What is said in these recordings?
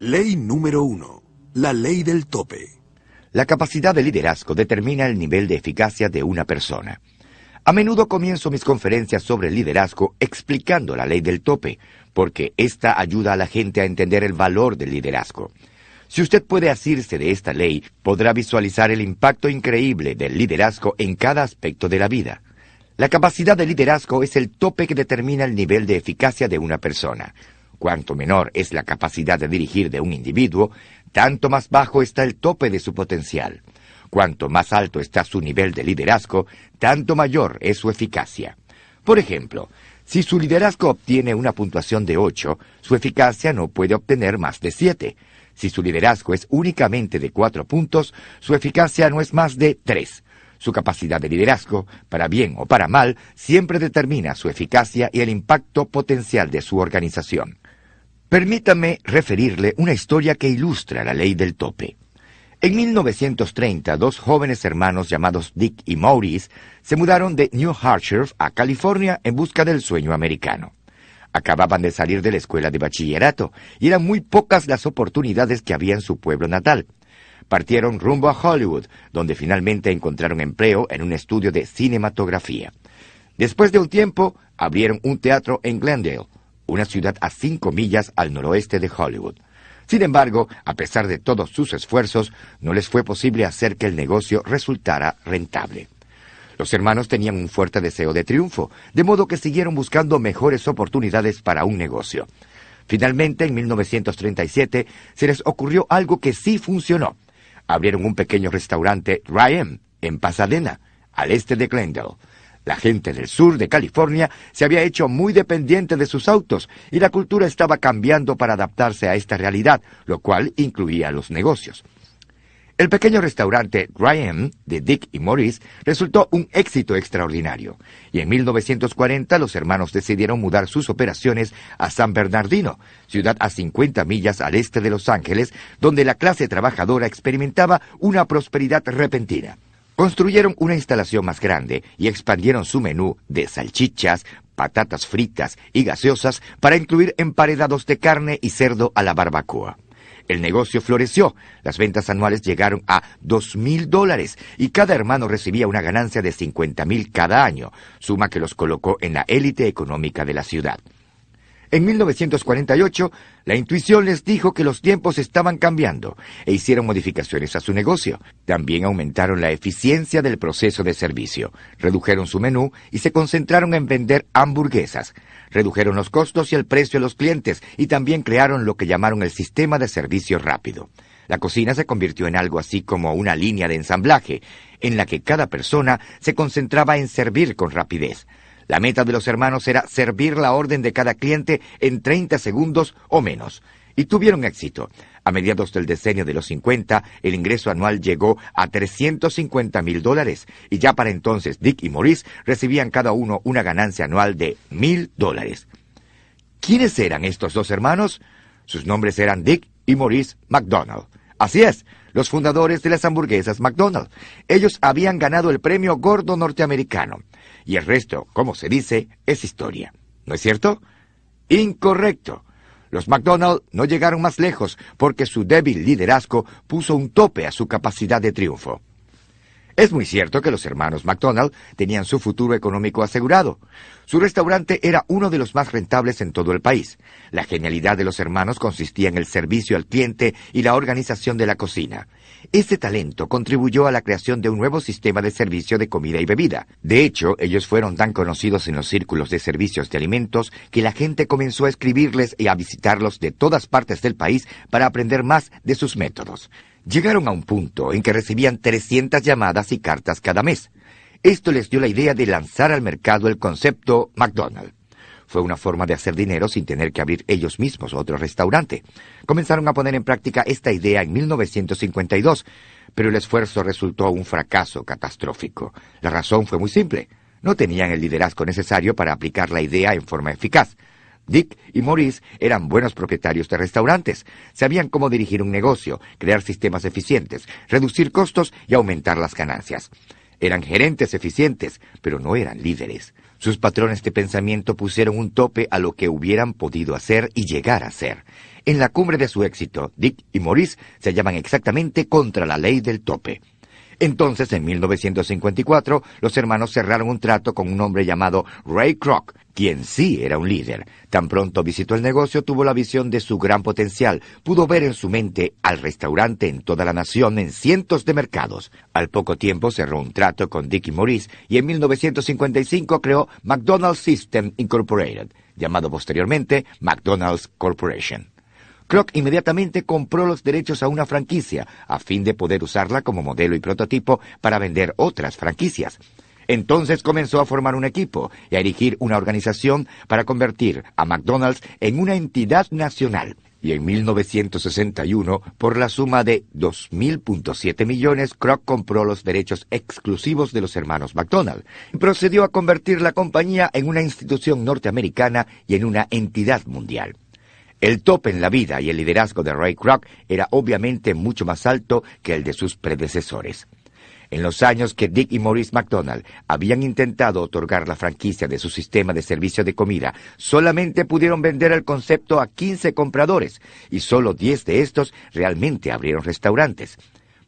Ley número 1. La ley del tope. La capacidad de liderazgo determina el nivel de eficacia de una persona. A menudo comienzo mis conferencias sobre el liderazgo explicando la ley del tope, porque esta ayuda a la gente a entender el valor del liderazgo. Si usted puede asirse de esta ley, podrá visualizar el impacto increíble del liderazgo en cada aspecto de la vida. La capacidad de liderazgo es el tope que determina el nivel de eficacia de una persona. Cuanto menor es la capacidad de dirigir de un individuo, tanto más bajo está el tope de su potencial. Cuanto más alto está su nivel de liderazgo, tanto mayor es su eficacia. Por ejemplo, si su liderazgo obtiene una puntuación de 8, su eficacia no puede obtener más de 7. Si su liderazgo es únicamente de 4 puntos, su eficacia no es más de 3. Su capacidad de liderazgo, para bien o para mal, siempre determina su eficacia y el impacto potencial de su organización. Permítame referirle una historia que ilustra la ley del tope. En 1930, dos jóvenes hermanos llamados Dick y Maurice se mudaron de New Hampshire a California en busca del sueño americano. Acababan de salir de la escuela de bachillerato y eran muy pocas las oportunidades que había en su pueblo natal. Partieron rumbo a Hollywood, donde finalmente encontraron empleo en un estudio de cinematografía. Después de un tiempo, abrieron un teatro en Glendale, una ciudad a 5 millas al noroeste de Hollywood. Sin embargo, a pesar de todos sus esfuerzos, no les fue posible hacer que el negocio resultara rentable. Los hermanos tenían un fuerte deseo de triunfo, de modo que siguieron buscando mejores oportunidades para un negocio. Finalmente, en 1937, se les ocurrió algo que sí funcionó. Abrieron un pequeño restaurante Ryan en Pasadena, al este de Glendale. La gente del sur de California se había hecho muy dependiente de sus autos y la cultura estaba cambiando para adaptarse a esta realidad, lo cual incluía los negocios. El pequeño restaurante Ryan de Dick y Maurice resultó un éxito extraordinario, y en 1940 los hermanos decidieron mudar sus operaciones a San Bernardino, ciudad a 50 millas al este de Los Ángeles, donde la clase trabajadora experimentaba una prosperidad repentina. Construyeron una instalación más grande y expandieron su menú de salchichas, patatas fritas y gaseosas para incluir emparedados de carne y cerdo a la barbacoa. El negocio floreció, las ventas anuales llegaron a $2,000 y cada hermano recibía una ganancia de $50,000 cada año, suma que los colocó en la élite económica de la ciudad. En 1948, la intuición les dijo que los tiempos estaban cambiando e hicieron modificaciones a su negocio. También aumentaron la eficiencia del proceso de servicio, redujeron su menú y se concentraron en vender hamburguesas. Redujeron los costos y el precio a los clientes y también crearon lo que llamaron el sistema de servicio rápido. La cocina se convirtió en algo así como una línea de ensamblaje, en la que cada persona se concentraba en servir con rapidez. La meta de los hermanos era servir la orden de cada cliente en 30 segundos o menos. Y tuvieron éxito. A mediados del decenio de los 50, el ingreso anual llegó a $350,000, y ya para entonces Dick y Maurice recibían cada uno una ganancia anual de $1,000. ¿Quiénes eran estos dos hermanos? Sus nombres eran Dick y Maurice McDonald. Así es, los fundadores de las hamburguesas McDonald's. Ellos habían ganado el premio gordo norteamericano. Y el resto, como se dice, es historia. ¿No es cierto? Incorrecto. Los McDonald's no llegaron más lejos porque su débil liderazgo puso un tope a su capacidad de triunfo. Es muy cierto que los hermanos McDonald tenían su futuro económico asegurado. Su restaurante era uno de los más rentables en todo el país. La genialidad de los hermanos consistía en el servicio al cliente y la organización de la cocina. Ese talento contribuyó a la creación de un nuevo sistema de servicio de comida y bebida. De hecho, ellos fueron tan conocidos en los círculos de servicios de alimentos que la gente comenzó a escribirles y a visitarlos de todas partes del país para aprender más de sus métodos. Llegaron a un punto en que recibían 300 llamadas y cartas cada mes. Esto les dio la idea de lanzar al mercado el concepto McDonald's. Fue una forma de hacer dinero sin tener que abrir ellos mismos otro restaurante. Comenzaron a poner en práctica esta idea en 1952, pero el esfuerzo resultó un fracaso catastrófico. La razón fue muy simple. No tenían el liderazgo necesario para aplicar la idea en forma eficaz. Dick y Maurice eran buenos propietarios de restaurantes. Sabían cómo dirigir un negocio, crear sistemas eficientes, reducir costos y aumentar las ganancias. Eran gerentes eficientes, pero no eran líderes. Sus patrones de pensamiento pusieron un tope a lo que hubieran podido hacer y llegar a ser. En la cumbre de su éxito, Dick y Maurice se hallaban exactamente contra la ley del tope. Entonces, en 1954, los hermanos cerraron un trato con un hombre llamado Ray Kroc, quien sí era un líder. Tan pronto visitó el negocio, tuvo la visión de su gran potencial. Pudo ver en su mente al restaurante en toda la nación, en cientos de mercados. Al poco tiempo cerró un trato con Dick y Maurice, y en 1955 creó McDonald's System Incorporated, llamado posteriormente McDonald's Corporation. Kroc inmediatamente compró los derechos a una franquicia, a fin de poder usarla como modelo y prototipo para vender otras franquicias. Entonces comenzó a formar un equipo y a erigir una organización para convertir a McDonald's en una entidad nacional. Y en 1961, por la suma de $2.7 millones, Kroc compró los derechos exclusivos de los hermanos McDonald y procedió a convertir la compañía en una institución norteamericana y en una entidad mundial. El tope en la vida y el liderazgo de Ray Kroc era obviamente mucho más alto que el de sus predecesores. En los años que Dick y Maurice McDonald habían intentado otorgar la franquicia de su sistema de servicio de comida, solamente pudieron vender el concepto a 15 compradores, y solo 10 de estos realmente abrieron restaurantes.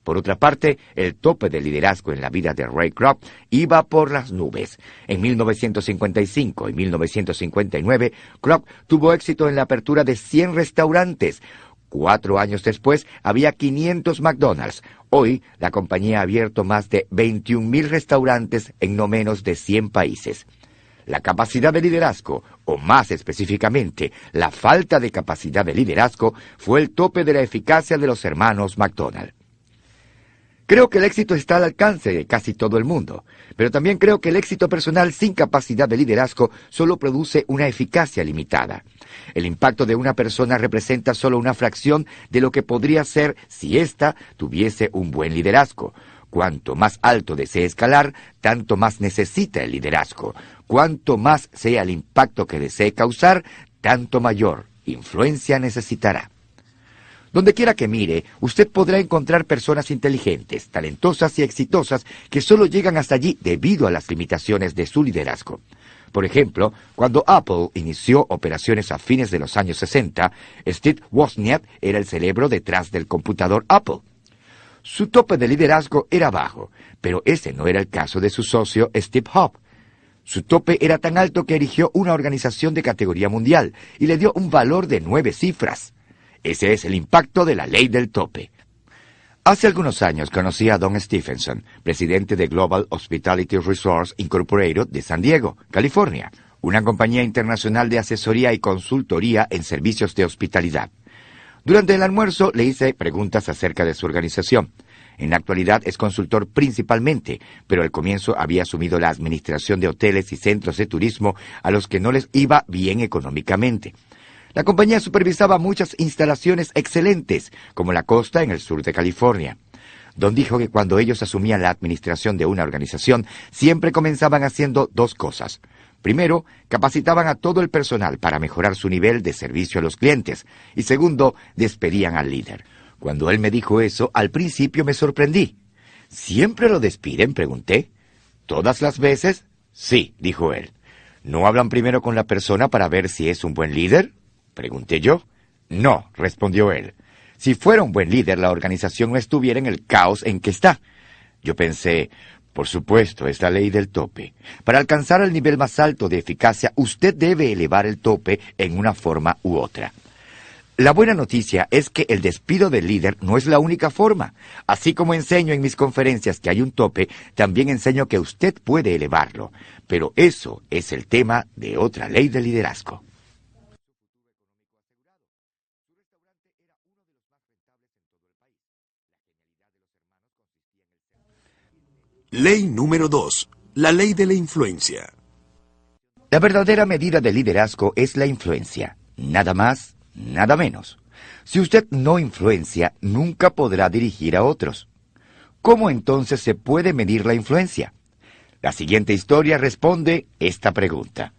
Por otra parte, el tope de liderazgo en la vida de Ray Kroc iba por las nubes. En 1955 y 1959, Kroc tuvo éxito en la apertura de 100 restaurantes. 4 años después, había 500 McDonald's. Hoy, la compañía ha abierto más de 21,000 restaurantes en no menos de 100 países. La capacidad de liderazgo, o más específicamente, la falta de capacidad de liderazgo, fue el tope de la eficacia de los hermanos McDonald. Creo que el éxito está al alcance de casi todo el mundo, pero también creo que el éxito personal sin capacidad de liderazgo solo produce una eficacia limitada. El impacto de una persona representa solo una fracción de lo que podría ser si ésta tuviese un buen liderazgo. Cuanto más alto desee escalar, tanto más necesita el liderazgo. Cuanto más sea el impacto que desee causar, tanto mayor influencia necesitará. Donde quiera que mire, usted podrá encontrar personas inteligentes, talentosas y exitosas que solo llegan hasta allí debido a las limitaciones de su liderazgo. Por ejemplo, cuando Apple inició operaciones a fines de los años 60, Steve Wozniak era el cerebro detrás del computador Apple. Su tope de liderazgo era bajo, pero ese no era el caso de su socio Steve Jobs. Su tope era tan alto que erigió una organización de categoría mundial y le dio un valor de 9 cifras. Ese es el impacto de la ley del tope. Hace algunos años conocí a Don Stephenson, presidente de Global Hospitality Resorts Incorporated de San Diego, California, una compañía internacional de asesoría y consultoría en servicios de hospitalidad. Durante el almuerzo le hice preguntas acerca de su organización. En la actualidad es consultor principalmente, pero al comienzo había asumido la administración de hoteles y centros de turismo a los que no les iba bien económicamente. La compañía supervisaba muchas instalaciones excelentes, como la Costa en el sur de California. Don dijo que cuando ellos asumían la administración de una organización, siempre comenzaban haciendo 2 cosas. Primero, capacitaban a todo el personal para mejorar su nivel de servicio a los clientes. Y segundo, despedían al líder. Cuando él me dijo eso, al principio me sorprendí. ¿Siempre lo despiden?, pregunté. ¿Todas las veces? Sí, dijo él. ¿No hablan primero con la persona para ver si es un buen líder?, pregunté yo. No, respondió él. Si fuera un buen líder, la organización no estuviera en el caos en que está. Yo pensé, por supuesto, es la ley del tope. Para alcanzar el nivel más alto de eficacia, usted debe elevar el tope en una forma u otra. La buena noticia es que el despido del líder no es la única forma. Así como enseño en mis conferencias que hay un tope, también enseño que usted puede elevarlo. Pero eso es el tema de otra ley de liderazgo. Ley número 2. La ley de la influencia. La verdadera medida de liderazgo es la influencia. Nada más, nada menos. Si usted no influencia, nunca podrá dirigir a otros. ¿Cómo entonces se puede medir la influencia? La siguiente historia responde esta pregunta.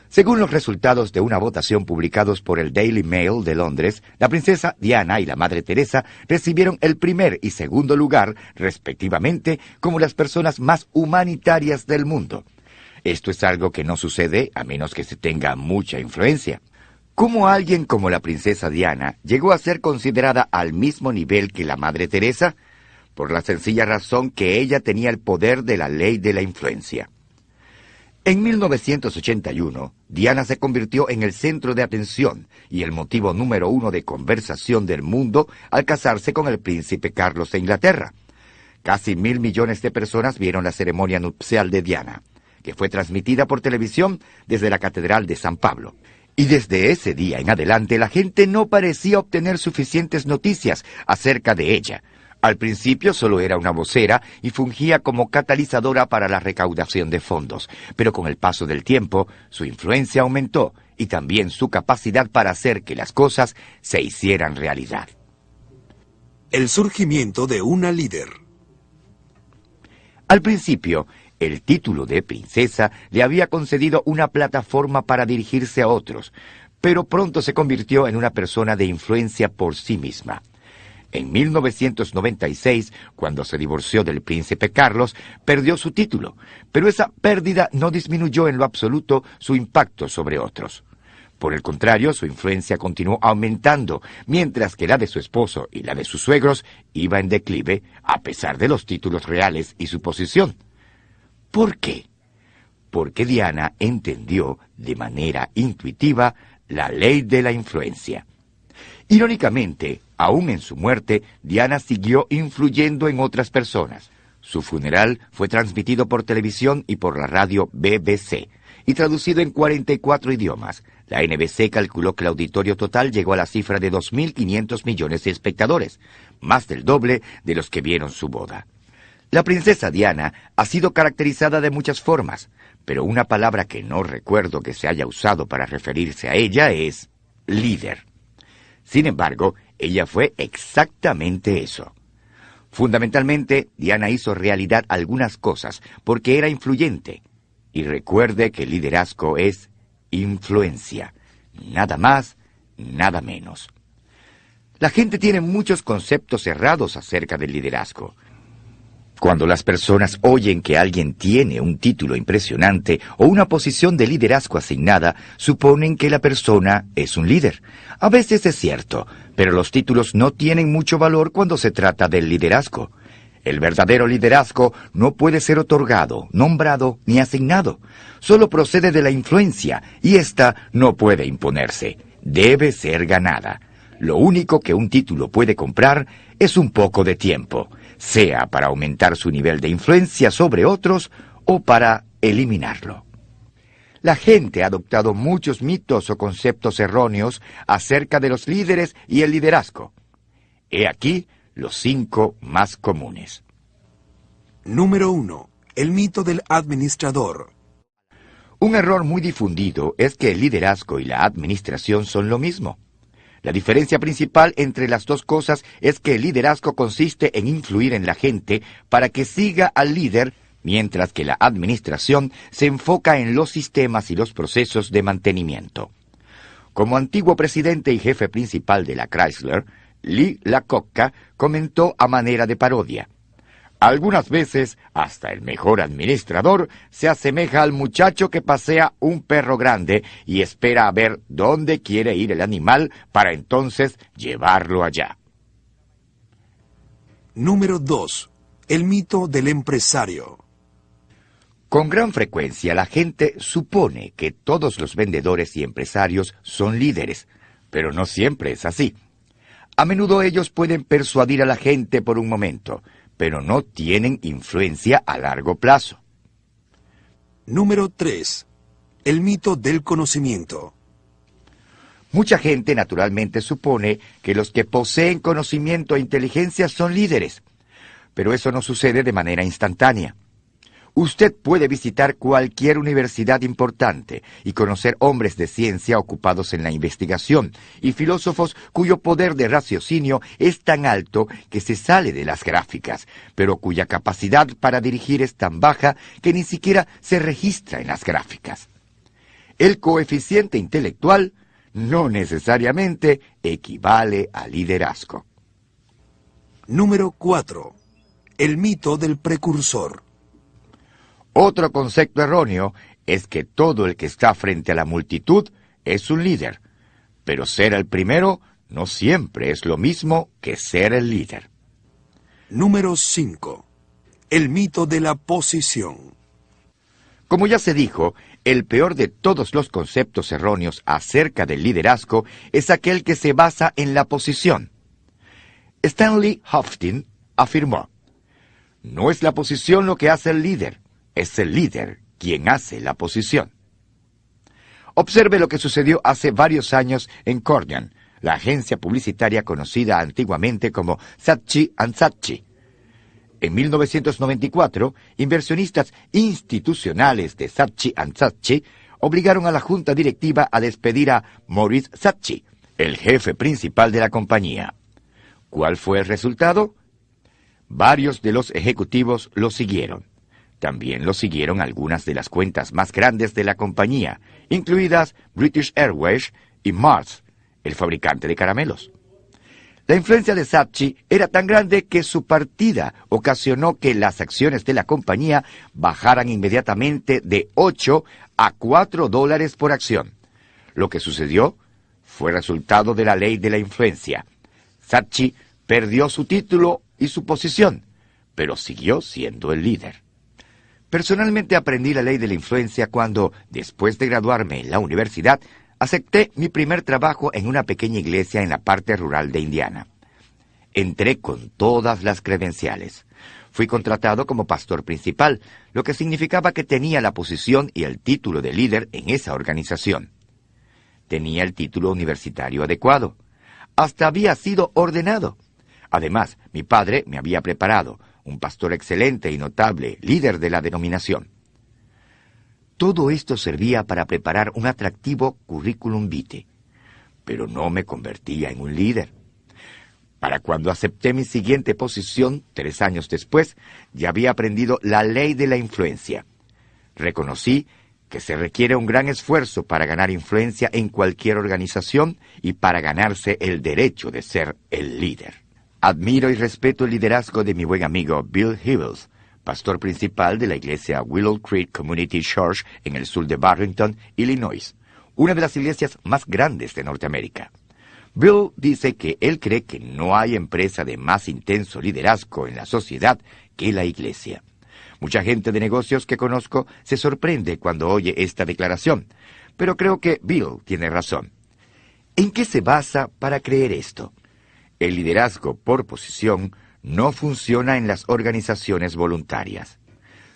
Según los resultados de una votación publicados por el Daily Mail de Londres, la princesa Diana y la Madre Teresa recibieron el primer y segundo lugar, respectivamente, como las personas más humanitarias del mundo. Esto es algo que no sucede a menos que se tenga mucha influencia. ¿Cómo alguien como la princesa Diana llegó a ser considerada al mismo nivel que la Madre Teresa? Por la sencilla razón que ella tenía el poder de la ley de la influencia. En 1981, Diana se convirtió en el centro de atención y el motivo número 1 de conversación del mundo al casarse con el príncipe Carlos de Inglaterra. Casi 1.000 millones de personas vieron la ceremonia nupcial de Diana, que fue transmitida por televisión desde la Catedral de San Pablo. Y desde ese día en adelante la gente no parecía obtener suficientes noticias acerca de ella. Al principio solo era una vocera y fungía como catalizadora para la recaudación de fondos, pero con el paso del tiempo su influencia aumentó y también su capacidad para hacer que las cosas se hicieran realidad. El surgimiento de una líder. Al principio, el título de princesa le había concedido una plataforma para dirigirse a otros, pero pronto se convirtió en una persona de influencia por sí misma. En 1996, cuando se divorció del príncipe Carlos, perdió su título, pero esa pérdida no disminuyó en lo absoluto su impacto sobre otros. Por el contrario, su influencia continuó aumentando, mientras que la de su esposo y la de sus suegros iba en declive, a pesar de los títulos reales y su posición. ¿Por qué? Porque Diana entendió de manera intuitiva la ley de la influencia. Irónicamente, aún en su muerte, Diana siguió influyendo en otras personas. Su funeral fue transmitido por televisión y por la radio BBC, y traducido en 44 idiomas. La NBC calculó que el auditorio total llegó a la cifra de 2.500 millones de espectadores, más del doble de los que vieron su boda. La princesa Diana ha sido caracterizada de muchas formas, pero una palabra que no recuerdo que se haya usado para referirse a ella es líder. Sin embargo, ella fue exactamente eso. Fundamentalmente, Diana hizo realidad algunas cosas porque era influyente. Y recuerde que el liderazgo es influencia. Nada más, nada menos. La gente tiene muchos conceptos errados acerca del liderazgo. Cuando las personas oyen que alguien tiene un título impresionante o una posición de liderazgo asignada, suponen que la persona es un líder. A veces es cierto, pero los títulos no tienen mucho valor cuando se trata del liderazgo. El verdadero liderazgo no puede ser otorgado, nombrado ni asignado. Solo procede de la influencia y ésta no puede imponerse. Debe ser ganada. Lo único que un título puede comprar es un poco de tiempo, sea para aumentar su nivel de influencia sobre otros o para eliminarlo. La gente ha adoptado muchos mitos o conceptos erróneos acerca de los líderes y el liderazgo. He aquí los 5 más comunes. Número 1. El mito del administrador. Un error muy difundido es que el liderazgo y la administración son lo mismo. La diferencia principal entre las dos cosas es que el liderazgo consiste en influir en la gente para que siga al líder, mientras que la administración se enfoca en los sistemas y los procesos de mantenimiento. Como antiguo presidente y jefe principal de la Chrysler, Lee Iacocca comentó a manera de parodia: algunas veces, hasta el mejor administrador se asemeja al muchacho que pasea un perro grande y espera a ver dónde quiere ir el animal para entonces llevarlo allá. Número 2. El mito del empresario. Con gran frecuencia la gente supone que todos los vendedores y empresarios son líderes, pero no siempre es así. A menudo ellos pueden persuadir a la gente por un momento, pero no tienen influencia a largo plazo. Número 3. El mito del conocimiento. Mucha gente naturalmente supone que los que poseen conocimiento e inteligencia son líderes, pero eso no sucede de manera instantánea. Usted puede visitar cualquier universidad importante y conocer hombres de ciencia ocupados en la investigación y filósofos cuyo poder de raciocinio es tan alto que se sale de las gráficas, pero cuya capacidad para dirigir es tan baja que ni siquiera se registra en las gráficas. El coeficiente intelectual no necesariamente equivale a liderazgo. Número 4. El mito del precursor. Otro concepto erróneo es que todo el que está frente a la multitud es un líder, Pero ser el primero no siempre es lo mismo que ser el líder. Número 5. El mito de la posición. Como ya se dijo, el peor de todos los conceptos erróneos acerca del liderazgo es aquel que se basa en la posición. Stanley Hofstein afirmó: no es la posición lo que hace el líder, es el líder quien hace la posición. Observe lo que sucedió hace varios años en Corning, la agencia publicitaria conocida antiguamente como Saatchi & Saatchi. En 1994, inversionistas institucionales de Saatchi & Saatchi obligaron a la junta directiva a despedir a Maurice Saatchi, el jefe principal de la compañía. ¿Cuál fue el resultado? Varios de los ejecutivos lo siguieron. También lo siguieron algunas de las cuentas más grandes de la compañía, incluidas British Airways y Mars, el fabricante de caramelos. La influencia de Saatchi era tan grande que su partida ocasionó que las acciones de la compañía bajaran inmediatamente de 8 a 4 dólares por acción. Lo que sucedió fue resultado de la ley de la influencia. Saatchi perdió su título y su posición, pero siguió siendo el líder. Personalmente aprendí la ley de la influencia cuando, después de graduarme en la universidad, acepté mi primer trabajo en una pequeña iglesia en la parte rural de Indiana. Entré con todas las credenciales. Fui contratado como pastor principal, lo que significaba que tenía la posición y el título de líder en esa organización. Tenía el título universitario adecuado. Hasta había sido ordenado. Además, mi padre me había preparado, un pastor excelente y notable, líder de la denominación. Todo esto servía para preparar un atractivo currículum vitae, pero no me convertía en un líder. Para cuando acepté mi siguiente posición, 3 años después, ya había aprendido la ley de la influencia. Reconocí que se requiere un gran esfuerzo para ganar influencia en cualquier organización y para ganarse el derecho de ser el líder. Admiro y respeto el liderazgo de mi buen amigo Bill Hybels, pastor principal de la iglesia Willow Creek Community Church en el sur de Barrington, Illinois, una de las iglesias más grandes de Norteamérica. Bill dice que él cree que no hay empresa de más intenso liderazgo en la sociedad que la iglesia. Mucha gente de negocios que conozco se sorprende cuando oye esta declaración, pero creo que Bill tiene razón. ¿En qué se basa para creer esto? El liderazgo por posición no funciona en las organizaciones voluntarias.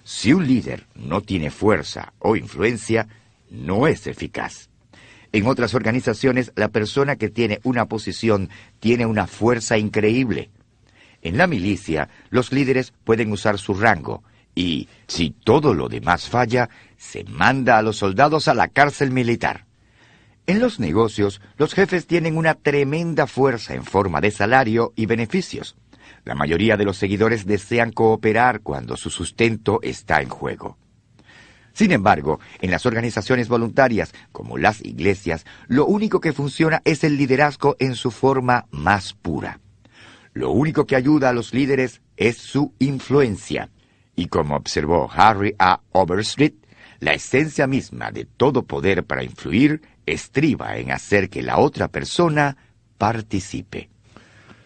Si un líder no tiene fuerza o influencia, no es eficaz. En otras organizaciones, la persona que tiene una posición tiene una fuerza increíble. En la milicia, los líderes pueden usar su rango y, si todo lo demás falla, se manda a los soldados a la cárcel militar. En los negocios, los jefes tienen una tremenda fuerza en forma de salario y beneficios. La mayoría de los seguidores desean cooperar cuando su sustento está en juego. Sin embargo, en las organizaciones voluntarias, como las iglesias, lo único que funciona es el liderazgo en su forma más pura. Lo único que ayuda a los líderes es su influencia. Y como observó Harry A. Overstreet, la esencia misma de todo poder para influir estriba en hacer que la otra persona participe.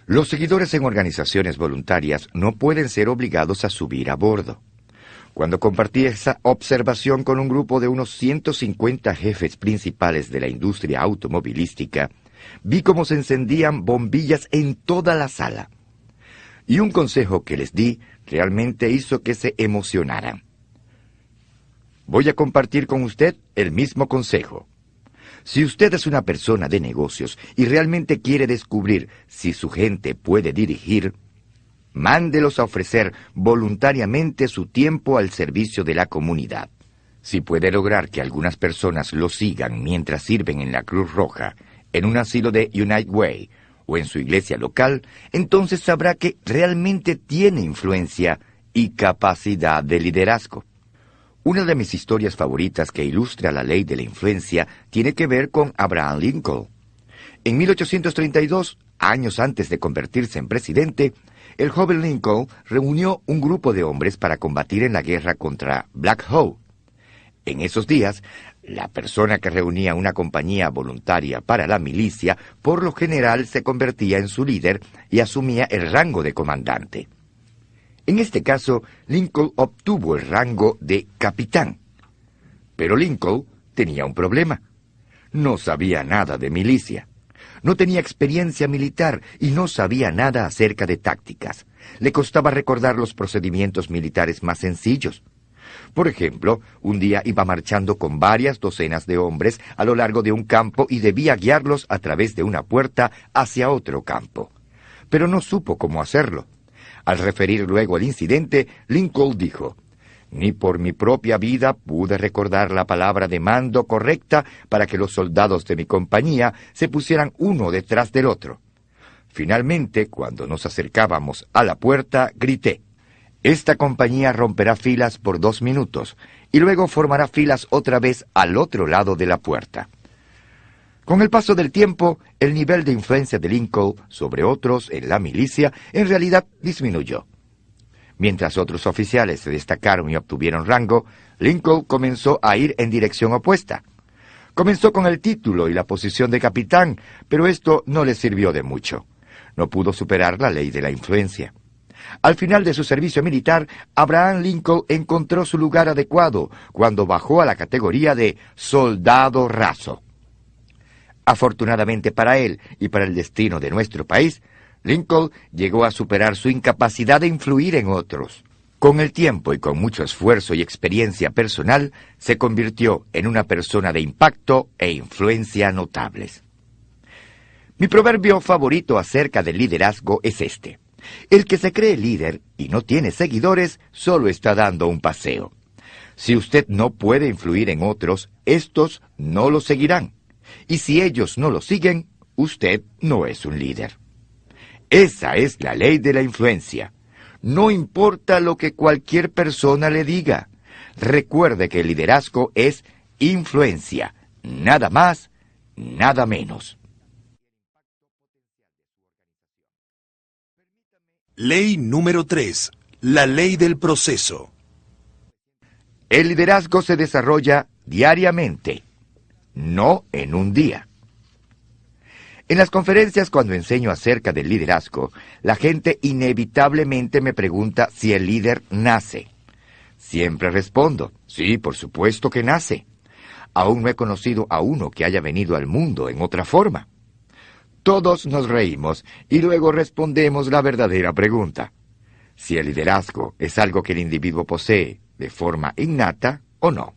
Los seguidores en organizaciones voluntarias no pueden ser obligados a subir a bordo. Cuando compartí esa observación con un grupo de unos 150 jefes principales de la industria automovilística, vi cómo se encendían bombillas en toda la sala. Y un consejo que les di realmente hizo que se emocionaran. Voy a compartir con usted el mismo consejo. Si usted es una persona de negocios y realmente quiere descubrir si su gente puede dirigir, mándelos a ofrecer voluntariamente su tiempo al servicio de la comunidad. Si puede lograr que algunas personas lo sigan mientras sirven en la Cruz Roja, en un asilo de United Way o en su iglesia local, entonces sabrá que realmente tiene influencia y capacidad de liderazgo. Una de mis historias favoritas que ilustra la ley de la influencia tiene que ver con Abraham Lincoln. En 1832, años antes de convertirse en presidente, el joven Lincoln reunió un grupo de hombres para combatir en la guerra contra Black Hawk. En esos días, La persona que reunía una compañía voluntaria para la milicia, por lo general se convertía en su líder y asumía el rango de comandante. En este caso, Lincoln obtuvo el rango de capitán. Pero Lincoln tenía un problema. No sabía nada de milicia. No tenía experiencia militar y no sabía nada acerca de tácticas. Le costaba recordar los procedimientos militares más sencillos. Por ejemplo, un día iba marchando con varias docenas de hombres a lo largo de un campo y debía guiarlos a través de una puerta hacia otro campo. Pero no supo cómo hacerlo. Al referir luego el incidente, Lincoln dijo: «Ni por mi propia vida pude recordar la palabra de mando correcta para que los soldados de mi compañía se pusieran uno detrás del otro. Finalmente, cuando nos acercábamos a la puerta, grité: «Esta compañía romperá filas por 2 minutos y luego formará filas otra vez al otro lado de la puerta». Con el paso del tiempo, el nivel de influencia de Lincoln sobre otros en la milicia en realidad disminuyó. Mientras otros oficiales se destacaron y obtuvieron rango, Lincoln comenzó a ir en dirección opuesta. Comenzó con el título y la posición de capitán, pero esto no le sirvió de mucho. No pudo superar la ley de la influencia. Al final de su servicio militar, Abraham Lincoln encontró su lugar adecuado cuando bajó a la categoría de soldado raso. Afortunadamente para él y para el destino de nuestro país, Lincoln llegó a superar su incapacidad de influir en otros. Con el tiempo y con mucho esfuerzo y experiencia personal, se convirtió en una persona de impacto e influencia notables. Mi proverbio favorito acerca del liderazgo es este: el que se cree líder y no tiene seguidores solo está dando un paseo. Si usted no puede influir en otros, estos no lo seguirán. Y si ellos no lo siguen, usted no es un líder. Esa es la ley de la influencia. No importa lo que cualquier persona le diga. Recuerde que el liderazgo es influencia, nada más, nada menos. Ley número 3. La ley del proceso. El liderazgo se desarrolla diariamente, no en un día. En las conferencias, cuando enseño acerca del liderazgo, la gente inevitablemente me pregunta si el líder nace. Siempre respondo: sí, por supuesto que nace. Aún no he conocido a uno que haya venido al mundo en otra forma. Todos nos reímos y luego respondemos la verdadera pregunta: si el liderazgo es algo que el individuo posee de forma innata o no.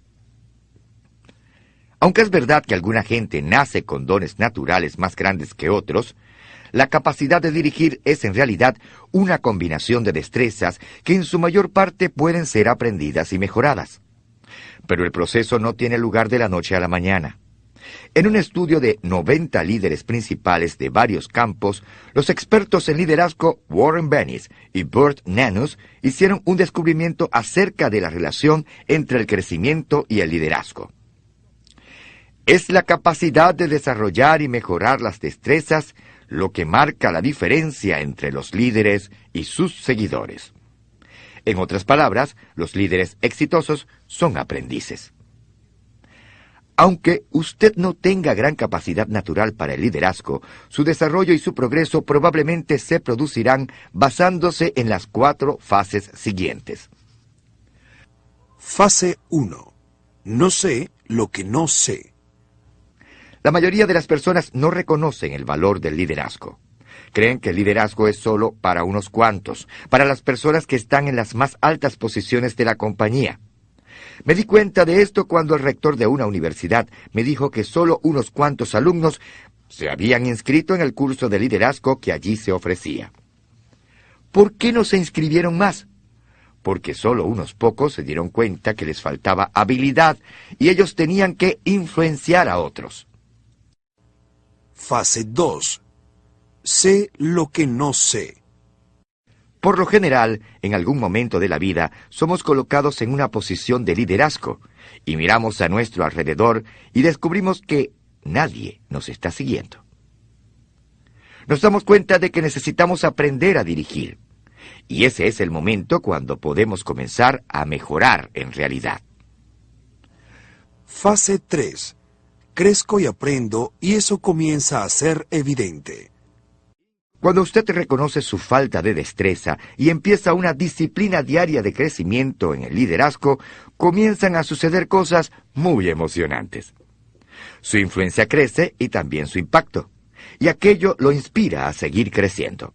Aunque es verdad que alguna gente nace con dones naturales más grandes que otros, la capacidad de dirigir es en realidad una combinación de destrezas que en su mayor parte pueden ser aprendidas y mejoradas. Pero el proceso no tiene lugar de la noche a la mañana. En un estudio de 90 líderes principales de varios campos, los expertos en liderazgo Warren Bennis y Burt Nanus hicieron un descubrimiento acerca de la relación entre el crecimiento y el liderazgo. Es la capacidad de desarrollar y mejorar las destrezas lo que marca la diferencia entre los líderes y sus seguidores. En otras palabras, los líderes exitosos son aprendices. Aunque usted no tenga gran capacidad natural para el liderazgo, su desarrollo y su progreso probablemente se producirán basándose en las 4 fases siguientes. Fase 1. No sé lo que no sé. La mayoría de las personas no reconocen el valor del liderazgo. Creen que el liderazgo es solo para unos cuantos, para las personas que están en las más altas posiciones de la compañía. Me di cuenta de esto cuando el rector de una universidad me dijo que solo unos cuantos alumnos se habían inscrito en el curso de liderazgo que allí se ofrecía. ¿Por qué no se inscribieron más? Porque solo unos pocos se dieron cuenta que les faltaba habilidad y ellos tenían que influenciar a otros. Fase 2. Sé lo que no sé. Por lo general, en algún momento de la vida, somos colocados en una posición de liderazgo y miramos a nuestro alrededor y descubrimos que nadie nos está siguiendo. Nos damos cuenta de que necesitamos aprender a dirigir, y ese es el momento cuando podemos comenzar a mejorar en realidad. Fase 3. Crezco y aprendo y eso comienza a ser evidente. Cuando usted reconoce su falta de destreza y empieza una disciplina diaria de crecimiento en el liderazgo, comienzan a suceder cosas muy emocionantes. Su influencia crece y también su impacto, y aquello lo inspira a seguir creciendo.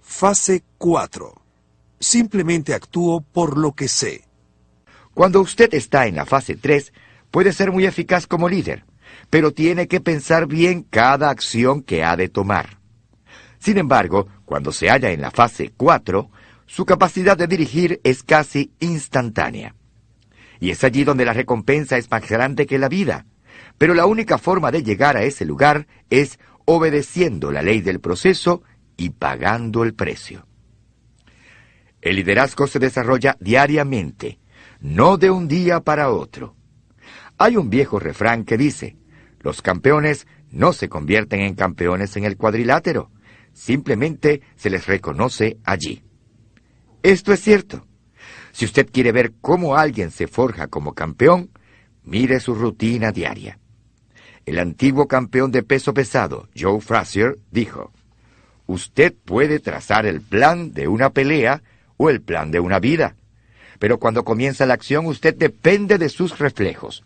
Fase 4. Simplemente actúo por lo que sé. Cuando usted está en la fase 3, puede ser muy eficaz como líder, pero tiene que pensar bien cada acción que ha de tomar. Sin embargo, cuando se halla en la fase 4, su capacidad de dirigir es casi instantánea. Y es allí donde la recompensa es más grande que la vida. Pero la única forma de llegar a ese lugar es obedeciendo la ley del proceso y pagando el precio. El liderazgo se desarrolla diariamente, no de un día para otro. Hay un viejo refrán que dice, los campeones no se convierten en campeones en el cuadrilátero, simplemente se les reconoce allí. Esto es cierto. Si usted quiere ver cómo alguien se forja como campeón, mire su rutina diaria. El antiguo campeón de peso pesado, Joe Frazier, dijo, usted puede trazar el plan de una pelea o el plan de una vida, pero cuando comienza la acción usted depende de sus reflejos.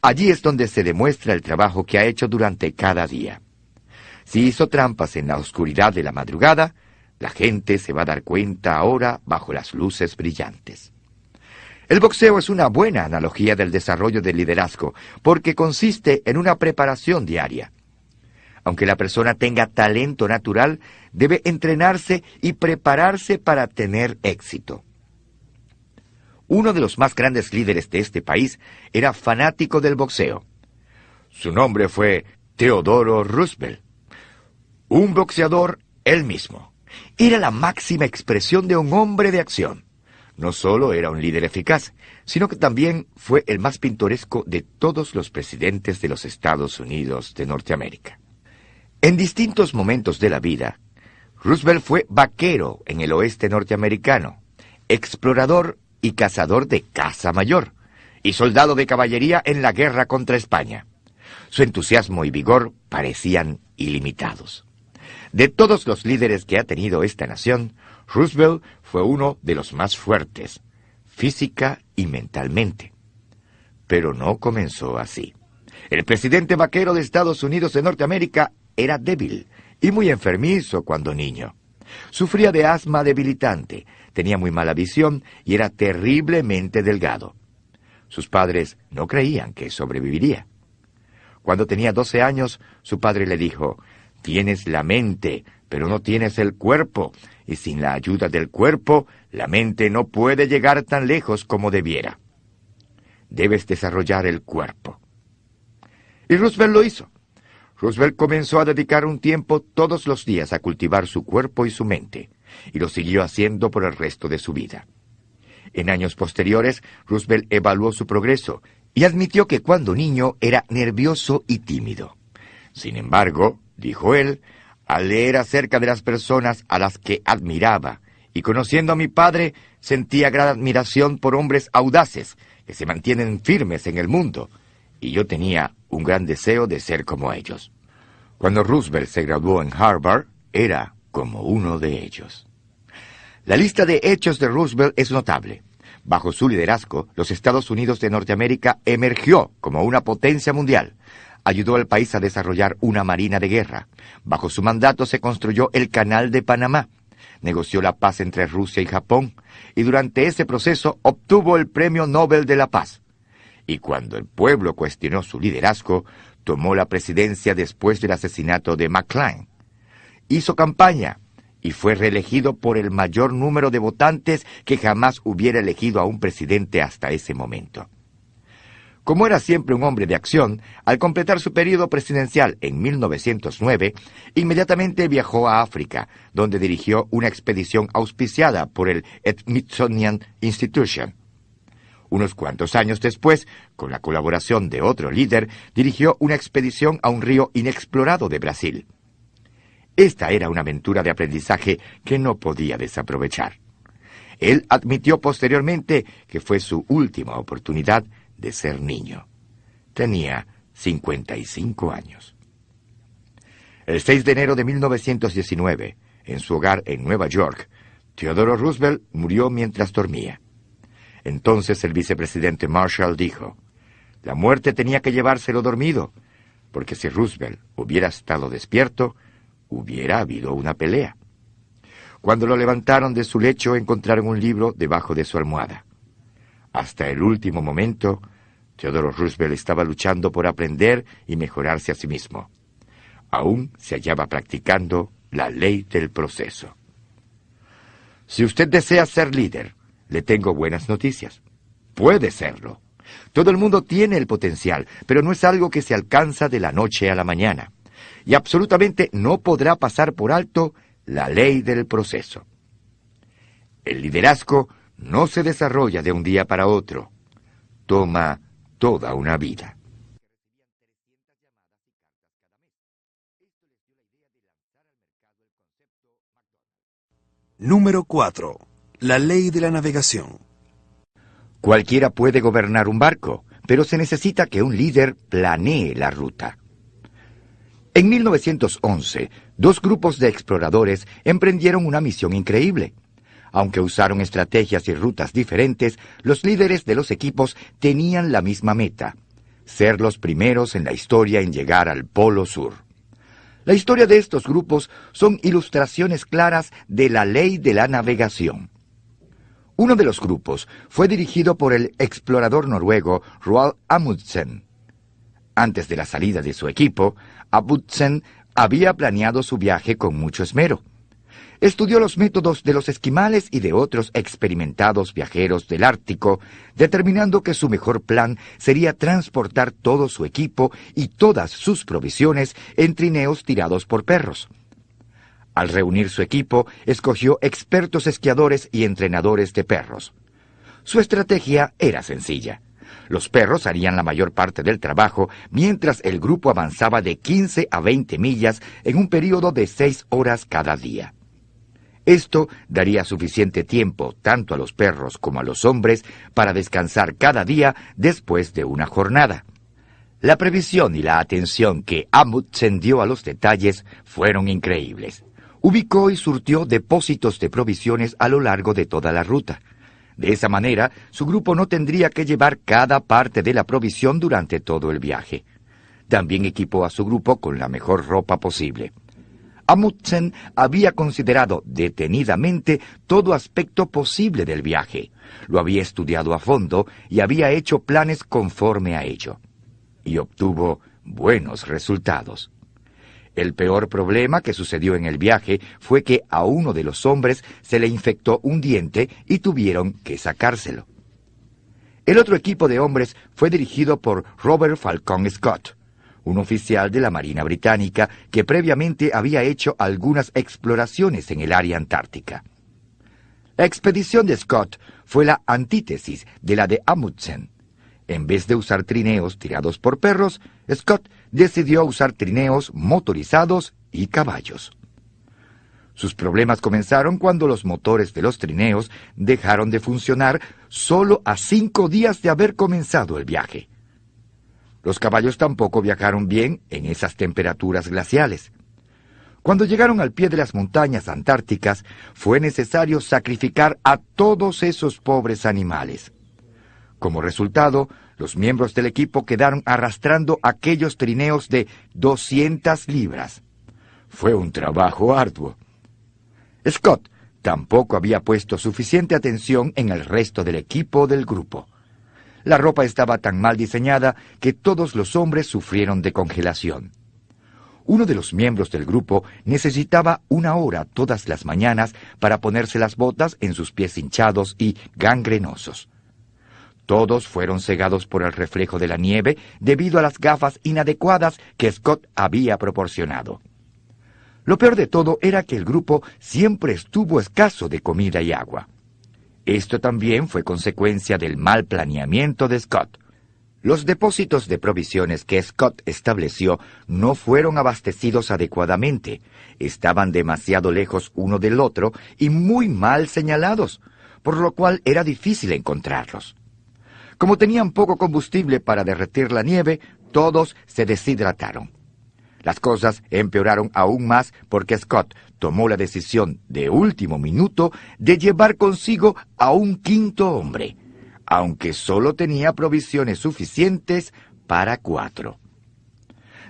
Allí es donde se demuestra el trabajo que ha hecho durante cada día. Si hizo trampas en la oscuridad de la madrugada, la gente se va a dar cuenta ahora bajo las luces brillantes. El boxeo es una buena analogía del desarrollo del liderazgo, porque consiste en una preparación diaria. Aunque la persona tenga talento natural, debe entrenarse y prepararse para tener éxito. Uno de los más grandes líderes de este país era fanático del boxeo. Su nombre fue Theodore Roosevelt. Un boxeador él mismo. Era la máxima expresión de un hombre de acción. No solo era un líder eficaz, sino que también fue el más pintoresco de todos los presidentes de los Estados Unidos de Norteamérica. En distintos momentos de la vida, Roosevelt fue vaquero en el oeste norteamericano, explorador y cazador de caza mayor, y soldado de caballería en la guerra contra España. Su entusiasmo y vigor parecían ilimitados. De todos los líderes que ha tenido esta nación, Roosevelt fue uno de los más fuertes, física y mentalmente. Pero no comenzó así. El presidente vaquero de Estados Unidos de Norteamérica era débil y muy enfermizo cuando niño. Sufría de asma debilitante, tenía muy mala visión y era terriblemente delgado. Sus padres no creían que sobreviviría. Cuando tenía 12 años, su padre le dijo, «Tienes la mente, pero no tienes el cuerpo, y sin la ayuda del cuerpo, la mente no puede llegar tan lejos como debiera. Debes desarrollar el cuerpo». Y Roosevelt lo hizo. Roosevelt comenzó a dedicar un tiempo todos los días a cultivar su cuerpo y su mente, y lo siguió haciendo por el resto de su vida. En años posteriores, Roosevelt evaluó su progreso y admitió que cuando niño era nervioso y tímido. Sin embargo, dijo él, al leer acerca de las personas a las que admiraba y conociendo a mi padre, sentía gran admiración por hombres audaces que se mantienen firmes en el mundo, y yo tenía un gran deseo de ser como ellos. Cuando Roosevelt se graduó en Harvard, era como uno de ellos. La lista de hechos de Roosevelt es notable. Bajo su liderazgo, los Estados Unidos de Norteamérica emergió como una potencia mundial. Ayudó al país a desarrollar una marina de guerra. Bajo su mandato se construyó el Canal de Panamá. Negoció la paz entre Rusia y Japón, y durante ese proceso obtuvo el Premio Nobel de la Paz. Y cuando el pueblo cuestionó su liderazgo, tomó la presidencia después del asesinato de McClain. Hizo campaña y fue reelegido por el mayor número de votantes que jamás hubiera elegido a un presidente hasta ese momento. Como era siempre un hombre de acción, al completar su período presidencial en 1909, inmediatamente viajó a África, donde dirigió una expedición auspiciada por el Smithsonian Institution. Unos cuantos años después, con la colaboración de otro líder, dirigió una expedición a un río inexplorado de Brasil. Esta era una aventura de aprendizaje que no podía desaprovechar. Él admitió posteriormente que fue su última oportunidad de ser niño. Tenía 55 años. El 6 de enero de 1919, en su hogar en Nueva York, Theodore Roosevelt murió mientras dormía. Entonces el vicepresidente Marshall dijo: la muerte tenía que llevárselo dormido, porque si Roosevelt hubiera estado despierto, hubiera habido una pelea. Cuando lo levantaron de su lecho, encontraron un libro debajo de su almohada. Hasta el último momento, Theodore Roosevelt estaba luchando por aprender y mejorarse a sí mismo. Aún se hallaba practicando la ley del proceso. Si usted desea ser líder, le tengo buenas noticias. Puede serlo. Todo el mundo tiene el potencial, pero no es algo que se alcanza de la noche a la mañana. Y absolutamente no podrá pasar por alto la ley del proceso. El liderazgo no se desarrolla de un día para otro. Toma toda una vida. Número 4. La ley de la navegación. Cualquiera puede gobernar un barco, pero se necesita que un líder planee la ruta. En 1911, 2 grupos de exploradores emprendieron una misión increíble. Aunque usaron estrategias y rutas diferentes, los líderes de los equipos tenían la misma meta: ser los primeros en la historia en llegar al Polo Sur. La historia de estos grupos son ilustraciones claras de la ley de la navegación. Uno de los grupos fue dirigido por el explorador noruego Roald Amundsen. Antes de la salida de su equipo, Amundsen había planeado su viaje con mucho esmero. Estudió los métodos de los esquimales y de otros experimentados viajeros del Ártico, determinando que su mejor plan sería transportar todo su equipo y todas sus provisiones en trineos tirados por perros. Al reunir su equipo, escogió expertos esquiadores y entrenadores de perros. Su estrategia era sencilla. Los perros harían la mayor parte del trabajo, mientras el grupo avanzaba de 15 a 20 millas en un período de 6 horas cada día. Esto daría suficiente tiempo tanto a los perros como a los hombres para descansar cada día después de una jornada. La previsión y la atención que Amundsen dio a los detalles fueron increíbles. Ubicó y surtió depósitos de provisiones a lo largo de toda la ruta. De esa manera, su grupo no tendría que llevar cada parte de la provisión durante todo el viaje. También equipó a su grupo con la mejor ropa posible. Amundsen había considerado detenidamente todo aspecto posible del viaje. Lo había estudiado a fondo y había hecho planes conforme a ello. Y obtuvo buenos resultados. El peor problema que sucedió en el viaje fue que a uno de los hombres se le infectó un diente y tuvieron que sacárselo. El otro equipo de hombres fue dirigido por Robert Falcon Scott, un oficial de la Marina Británica que previamente había hecho algunas exploraciones en el área antártica. La expedición de Scott fue la antítesis de la de Amundsen. En vez de usar trineos tirados por perros, Scott decidió usar trineos motorizados y caballos. Sus problemas comenzaron cuando los motores de los trineos dejaron de funcionar solo a 5 días de haber comenzado el viaje. Los caballos tampoco viajaron bien en esas temperaturas glaciales. Cuando llegaron al pie de las montañas antárticas, fue necesario sacrificar a todos esos pobres animales. Como resultado, los miembros del equipo quedaron arrastrando aquellos trineos de 200 libras. Fue un trabajo arduo. Scott tampoco había puesto suficiente atención en el resto del equipo del grupo. La ropa estaba tan mal diseñada que todos los hombres sufrieron de congelación. Uno de los miembros del grupo necesitaba 1 hora todas las mañanas para ponerse las botas en sus pies hinchados y gangrenosos. Todos fueron cegados por el reflejo de la nieve debido a las gafas inadecuadas que Scott había proporcionado. Lo peor de todo era que el grupo siempre estuvo escaso de comida y agua. Esto también fue consecuencia del mal planeamiento de Scott. Los depósitos de provisiones que Scott estableció no fueron abastecidos adecuadamente, estaban demasiado lejos uno del otro y muy mal señalados, por lo cual era difícil encontrarlos. Como tenían poco combustible para derretir la nieve, todos se deshidrataron. Las cosas empeoraron aún más porque Scott tomó la decisión de último minuto de llevar consigo a un quinto hombre, aunque solo tenía provisiones suficientes para 4.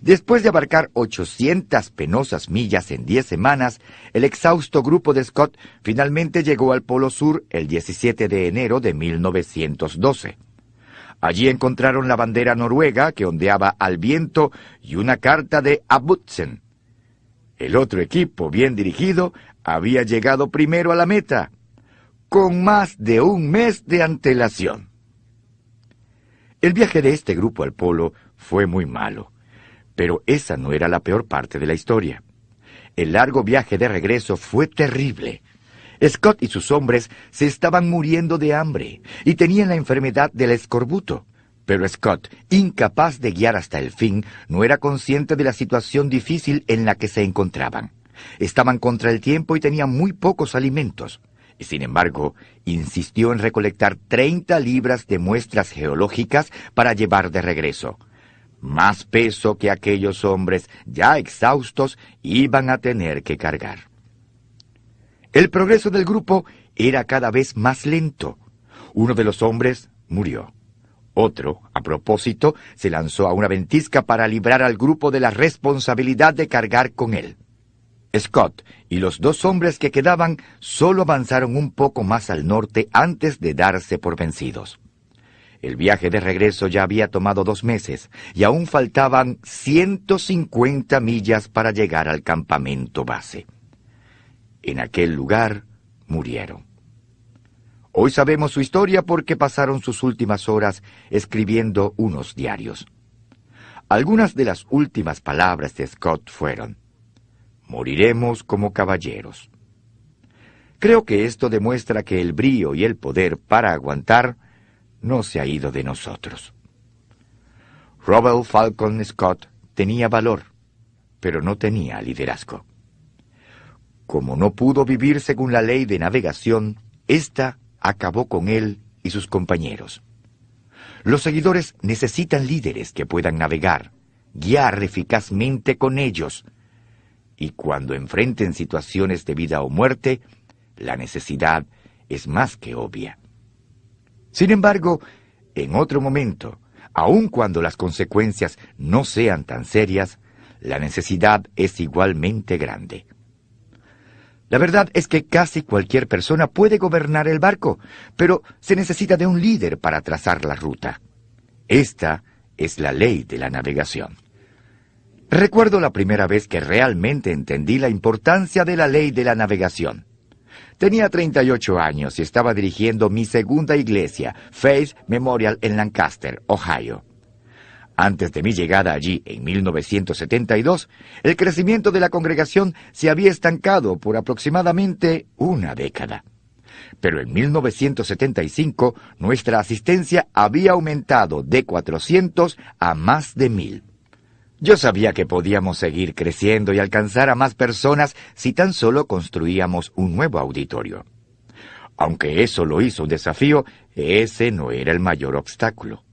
Después de abarcar 800 penosas millas en 10 semanas, el exhausto grupo de Scott finalmente llegó al Polo Sur el 17 de enero de 1912. Allí encontraron la bandera noruega que ondeaba al viento y una carta de Amundsen. El otro equipo, bien dirigido, había llegado primero a la meta, con más de un mes de antelación. El viaje de este grupo al polo fue muy malo, pero esa no era la peor parte de la historia. El largo viaje de regreso fue terrible. Scott y sus hombres se estaban muriendo de hambre y tenían la enfermedad del escorbuto. Pero Scott, incapaz de guiar hasta el fin, no era consciente de la situación difícil en la que se encontraban. Estaban contra el tiempo y tenían muy pocos alimentos. Y sin embargo, insistió en recolectar 30 libras de muestras geológicas para llevar de regreso. Más peso que aquellos hombres, ya exhaustos, iban a tener que cargar. El progreso del grupo era cada vez más lento. Uno de los hombres murió. Otro, a propósito, se lanzó a una ventisca para librar al grupo de la responsabilidad de cargar con él. Scott y los 2 hombres que quedaban solo avanzaron un poco más al norte antes de darse por vencidos. El viaje de regreso ya había tomado 2 meses y aún faltaban 150 millas para llegar al campamento base. En aquel lugar murieron. Hoy sabemos su historia porque pasaron sus últimas horas escribiendo unos diarios. Algunas de las últimas palabras de Scott fueron: «Moriremos como caballeros». Creo que esto demuestra que el brío y el poder para aguantar no se ha ido de nosotros. Robert Falcon Scott tenía valor, pero no tenía liderazgo. Como no pudo vivir según la ley de navegación, esta acabó con él y sus compañeros. Los seguidores necesitan líderes que puedan navegar, guiar eficazmente con ellos, y cuando enfrenten situaciones de vida o muerte, la necesidad es más que obvia. Sin embargo, en otro momento, aun cuando las consecuencias no sean tan serias, la necesidad es igualmente grande. La verdad es que casi cualquier persona puede gobernar el barco, pero se necesita de un líder para trazar la ruta. Esta es la ley de la navegación. Recuerdo la primera vez que realmente entendí la importancia de la ley de la navegación. Tenía 38 años y estaba dirigiendo mi segunda iglesia, Faith Memorial en Lancaster, Ohio. Antes de mi llegada allí, en 1972, el crecimiento de la congregación se había estancado por aproximadamente una década. Pero en 1975, nuestra asistencia había aumentado de 400 a más de 1000. Yo sabía que podíamos seguir creciendo y alcanzar a más personas si tan solo construíamos un nuevo auditorio. Aunque eso lo hizo un desafío, ese no era el mayor obstáculo.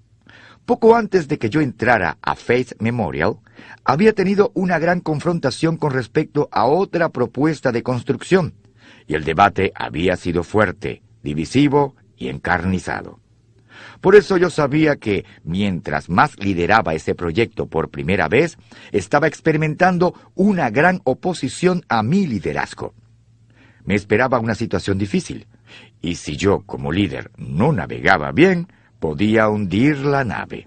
Poco antes de que yo entrara a Faith Memorial, había tenido una gran confrontación con respecto a otra propuesta de construcción, y el debate había sido fuerte, divisivo y encarnizado. Por eso yo sabía que, mientras más lideraba ese proyecto por primera vez, estaba experimentando una gran oposición a mi liderazgo. Me esperaba una situación difícil, y si yo, como líder, no navegaba bien, podía hundir la nave.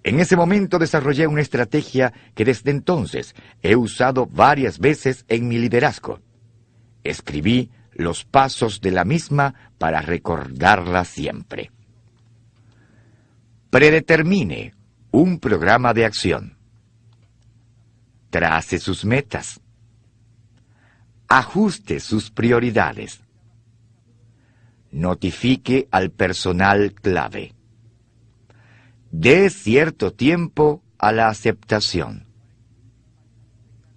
En ese momento desarrollé una estrategia que desde entonces he usado varias veces en mi liderazgo. Escribí los pasos de la misma para recordarla siempre. Predetermine un programa de acción. Trace sus metas. Ajuste sus prioridades. Notifique al personal clave. Dé cierto tiempo a la aceptación.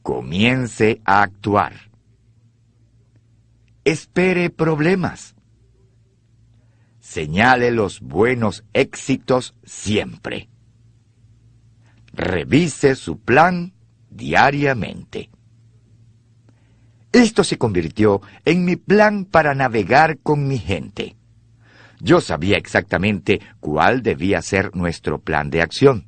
Comience a actuar. Espere problemas. señale los buenos éxitos siempre. Revise su plan diariamente. Esto se convirtió en mi plan para navegar con mi gente. Yo sabía exactamente cuál debía ser nuestro plan de acción.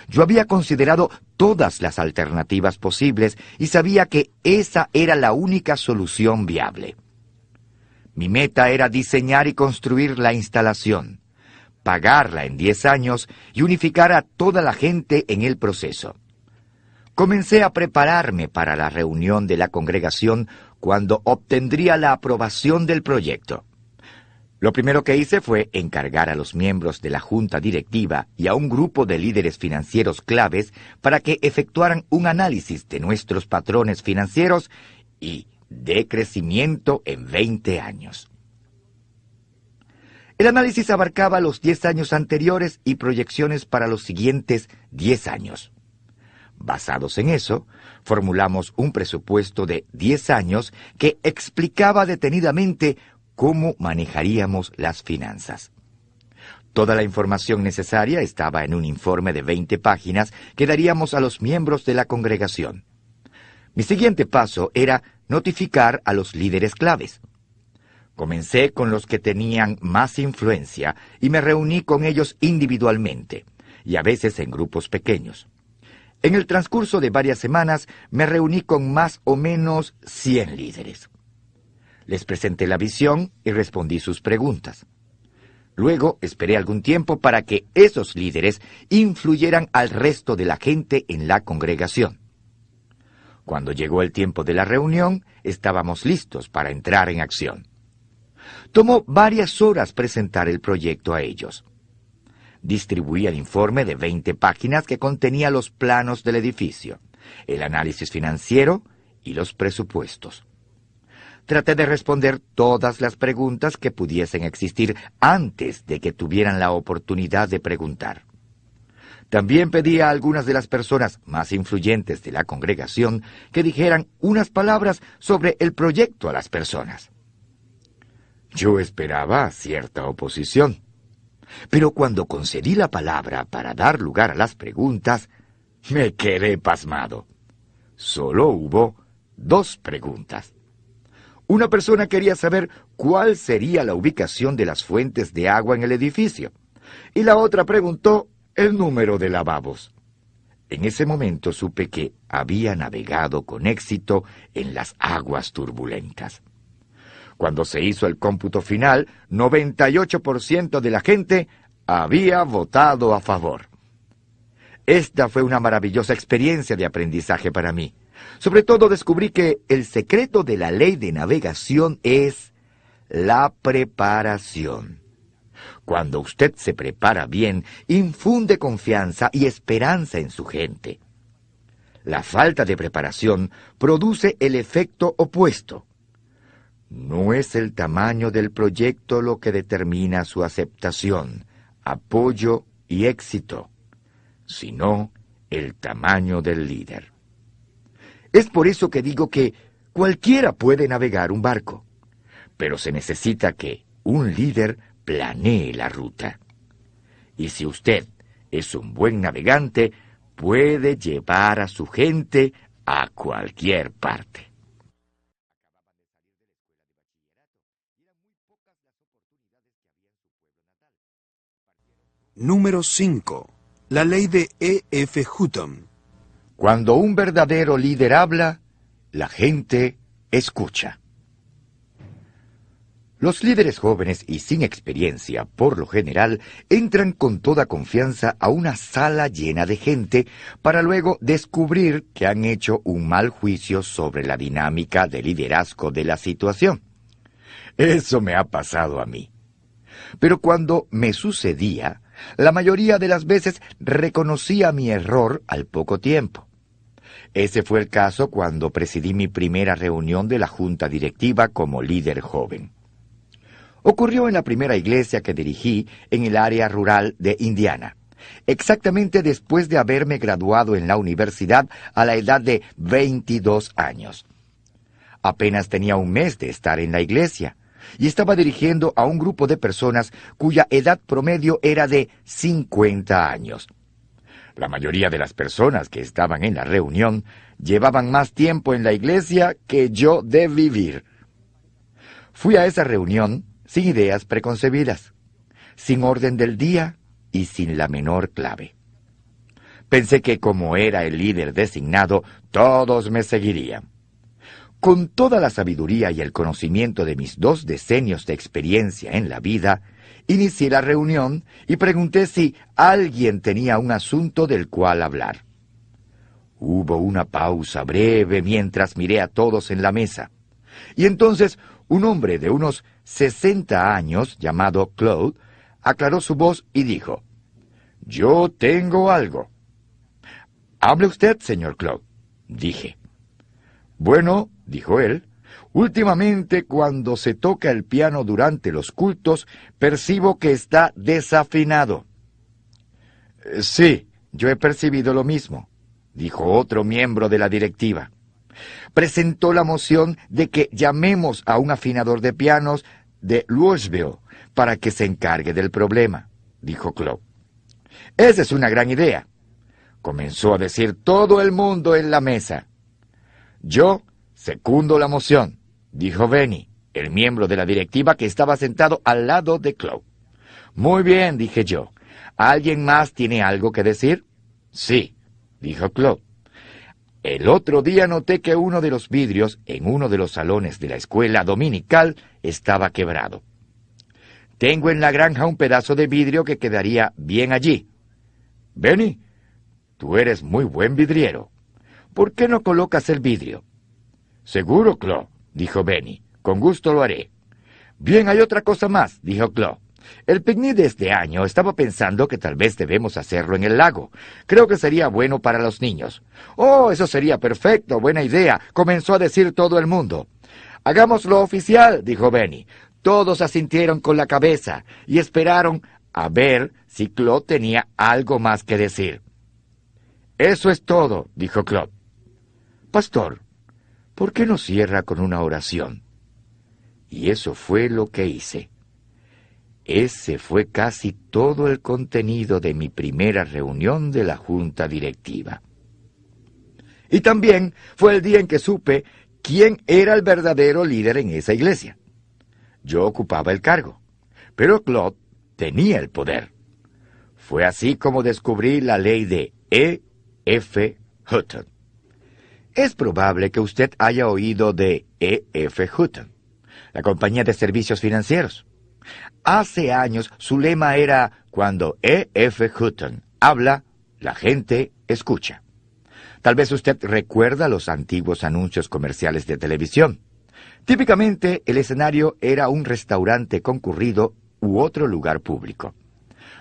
Yo había considerado todas las alternativas posibles y sabía que esa era la única solución viable. Mi meta era diseñar y construir la instalación, pagarla en 10 años y unificar a toda la gente en el proceso. Comencé a prepararme para la reunión de la congregación cuando obtendría la aprobación del proyecto. Lo primero que hice fue encargar a los miembros de la junta directiva y a un grupo de líderes financieros claves para que efectuaran un análisis de nuestros patrones financieros y de crecimiento en 20 años. El análisis abarcaba los 10 años anteriores y proyecciones para los siguientes 10 años. Basados en eso, formulamos un presupuesto de 10 años que explicaba detenidamente cómo manejaríamos las finanzas. Toda la información necesaria estaba en un informe de 20 páginas que daríamos a los miembros de la congregación. Mi siguiente paso era notificar a los líderes claves. Comencé con los que tenían más influencia y me reuní con ellos individualmente, y a veces en grupos pequeños. En el transcurso de varias semanas me reuní con más o menos 100 líderes. Les presenté la visión y respondí sus preguntas. Luego esperé algún tiempo para que esos líderes influyeran al resto de la gente en la congregación. Cuando llegó el tiempo de la reunión, estábamos listos para entrar en acción. Tomó varias horas presentar el proyecto a ellos. Distribuí el informe de 20 páginas que contenía los planos del edificio, el análisis financiero y los presupuestos. Traté de responder todas las preguntas que pudiesen existir antes de que tuvieran la oportunidad de preguntar. También pedí a algunas de las personas más influyentes de la congregación que dijeran unas palabras sobre el proyecto a las personas. Yo esperaba cierta oposición, pero cuando concedí la palabra para dar lugar a las preguntas, me quedé pasmado. Solo hubo 2 preguntas. Una persona quería saber cuál sería la ubicación de las fuentes de agua en el edificio, y la otra preguntó el número de lavabos. En ese momento supe que había navegado con éxito en las aguas turbulentas. Cuando se hizo el cómputo final, 98% de la gente había votado a favor. Esta fue una maravillosa experiencia de aprendizaje para mí. Sobre todo descubrí que el secreto de la ley de navegación es la preparación. Cuando usted se prepara bien, infunde confianza y esperanza en su gente. La falta de preparación produce el efecto opuesto. No es el tamaño del proyecto lo que determina su aceptación, apoyo y éxito, sino el tamaño del líder. Es por eso que digo que cualquiera puede navegar un barco, pero se necesita que un líder planee la ruta. Y si usted es un buen navegante, puede llevar a su gente a cualquier parte. Número 5. La ley de E.F. Hutton. Cuando un verdadero líder habla, la gente escucha. Los líderes jóvenes y sin experiencia, por lo general, entran con toda confianza a una sala llena de gente para luego descubrir que han hecho un mal juicio sobre la dinámica de liderazgo de la situación. Eso me ha pasado a mí. Pero cuando me sucedía, la mayoría de las veces reconocía mi error al poco tiempo. Ese fue el caso cuando presidí mi primera reunión de la junta directiva como líder joven. Ocurrió en la primera iglesia que dirigí en el área rural de Indiana, exactamente después de haberme graduado en la universidad a la edad de 22 años. Apenas tenía un mes de estar en la iglesia, y estaba dirigiendo a un grupo de personas cuya edad promedio era de 50 años. La mayoría de las personas que estaban en la reunión llevaban más tiempo en la iglesia que yo de vivir. Fui a esa reunión sin ideas preconcebidas, sin orden del día y sin la menor clave. Pensé que como era el líder designado, todos me seguirían. Con toda la sabiduría y el conocimiento de mis 2 decenios de experiencia en la vida, inicié la reunión y pregunté si alguien tenía un asunto del cual hablar. Hubo una pausa breve mientras miré a todos en la mesa. Y entonces un hombre de unos 60 años, llamado Claude, aclaró su voz y dijo: «Yo tengo algo». «Hable usted, señor Claude», dije. «Bueno», dijo él, «últimamente cuando se toca el piano durante los cultos, percibo que está desafinado». «Sí, yo he percibido lo mismo», dijo otro miembro de la directiva. Presentó la moción de que llamemos a un afinador de pianos de Louisville para que se encargue del problema, dijo Claude. «Esa es una gran idea», comenzó a decir todo el mundo en la mesa. «Yo secundo la moción», dijo Benny, el miembro de la directiva que estaba sentado al lado de Claude. «Muy bien», dije yo. «¿Alguien más tiene algo que decir?» «Sí», dijo Claude. «El otro día noté que uno de los vidrios en uno de los salones de la escuela dominical estaba quebrado. Tengo en la granja un pedazo de vidrio que quedaría bien allí. Benny, tú eres muy buen vidriero. ¿Por qué no colocas el vidrio?» «Seguro, Claude», dijo Benny. «Con gusto lo haré». «Bien, hay otra cosa más», dijo Claude. «El picnic de este año estaba pensando que tal vez debemos hacerlo en el lago. Creo que sería bueno para los niños». «Oh, eso sería perfecto, buena idea», comenzó a decir todo el mundo. «Hagámoslo oficial», dijo Benny. Todos asintieron con la cabeza y esperaron a ver si Claude tenía algo más que decir. «Eso es todo», dijo Claude. «Pastor, ¿por qué no cierra con una oración?» Y eso fue lo que hice. Ese fue casi todo el contenido de mi primera reunión de la junta directiva. Y también fue el día en que supe quién era el verdadero líder en esa iglesia. Yo ocupaba el cargo, pero Claude tenía el poder. Fue así como descubrí la ley de E. F. Hutton. Es probable que usted haya oído de E. F. Hutton, la compañía de servicios financieros. Hace años su lema era: cuando E. F. Hutton habla, la gente escucha. Tal vez usted recuerda los antiguos anuncios comerciales de televisión. Típicamente el escenario era un restaurante concurrido u otro lugar público.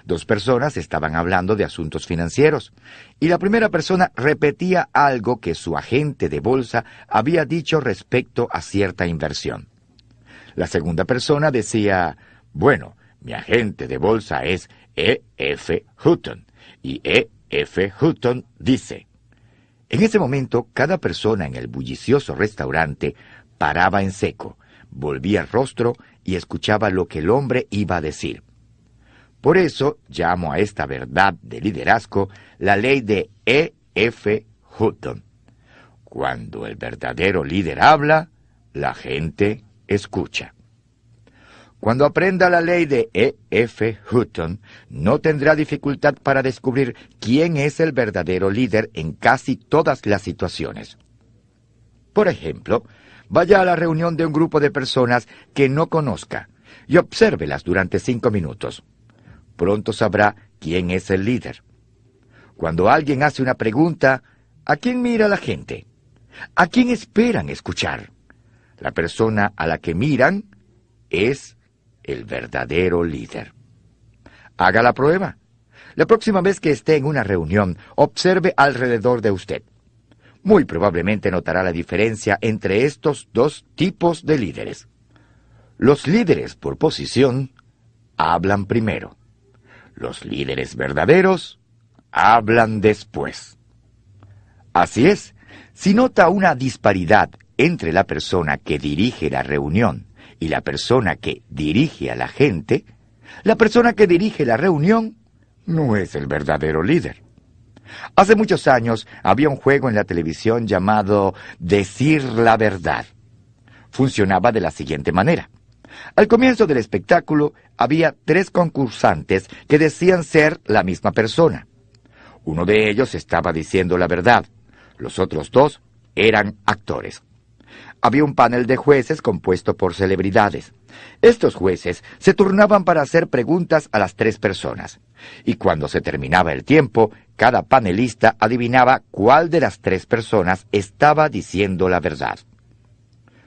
2 personas estaban hablando de asuntos financieros, y la primera persona repetía algo que su agente de bolsa había dicho respecto a cierta inversión. La segunda persona decía: «Bueno, mi agente de bolsa es E. F. Hutton, y E. F. Hutton dice». En ese momento, cada persona en el bullicioso restaurante paraba en seco, volvía el rostro y escuchaba lo que el hombre iba a decir. Por eso llamo a esta verdad de liderazgo la ley de E. F. Hutton. Cuando el verdadero líder habla, la gente escucha. Cuando aprenda la ley de E. F. Hutton, no tendrá dificultad para descubrir quién es el verdadero líder en casi todas las situaciones. Por ejemplo, vaya a la reunión de un grupo de personas que no conozca y obsérvelas durante 5 minutos. Pronto sabrá quién es el líder. Cuando alguien hace una pregunta, ¿a quién mira la gente? ¿A quién esperan escuchar? La persona a la que miran es el verdadero líder. Haga la prueba. La próxima vez que esté en una reunión, observe alrededor de usted. Muy probablemente notará la diferencia entre estos 2 tipos de líderes. Los líderes por posición hablan primero. Los líderes verdaderos hablan después. Así es, si nota una disparidad entre la persona que dirige la reunión y la persona que dirige a la gente, la persona que dirige la reunión no es el verdadero líder. Hace muchos años había un juego en la televisión llamado Decir la Verdad. Funcionaba de la siguiente manera. Al comienzo del espectáculo había 3 concursantes que decían ser la misma persona. Uno de ellos estaba diciendo la verdad. Los otros 2 eran actores. Había un panel de jueces compuesto por celebridades. Estos jueces se turnaban para hacer preguntas a las 3 personas. Y cuando se terminaba el tiempo, cada panelista adivinaba cuál de las 3 personas estaba diciendo la verdad.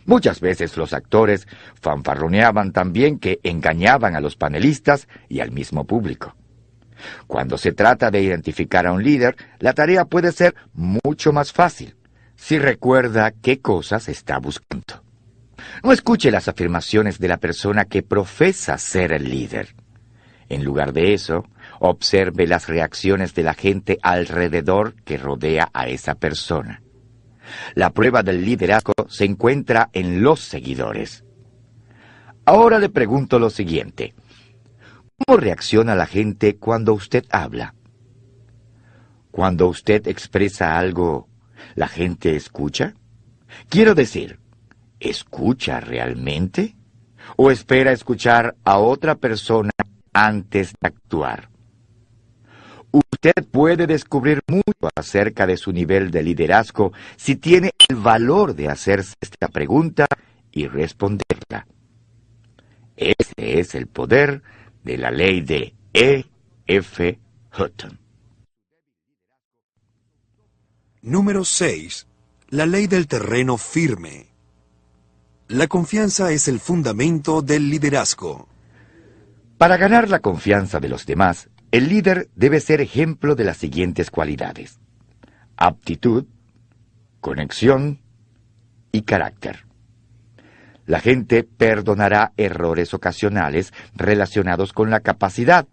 Muchas veces los actores fanfarroneaban también que engañaban a los panelistas y al mismo público. Cuando se trata de identificar a un líder, la tarea puede ser mucho más fácil, si recuerda qué cosas está buscando. No escuche las afirmaciones de la persona que profesa ser el líder. En lugar de eso, observe las reacciones de la gente alrededor que rodea a esa persona. La prueba del liderazgo se encuentra en los seguidores. Ahora le pregunto lo siguiente. ¿Cómo reacciona la gente cuando usted habla? Cuando usted expresa algo, ¿la gente escucha? Quiero decir, ¿escucha realmente? ¿O espera escuchar a otra persona antes de actuar? Usted puede descubrir mucho acerca de su nivel de liderazgo si tiene el valor de hacerse esta pregunta y responderla. Ese es el poder de la ley de E. F. Hutton. Número 6. La ley del terreno firme. La confianza es el fundamento del liderazgo. Para ganar la confianza de los demás, el líder debe ser ejemplo de las siguientes cualidades: aptitud, conexión y carácter. La gente perdonará errores ocasionales relacionados con la capacidad,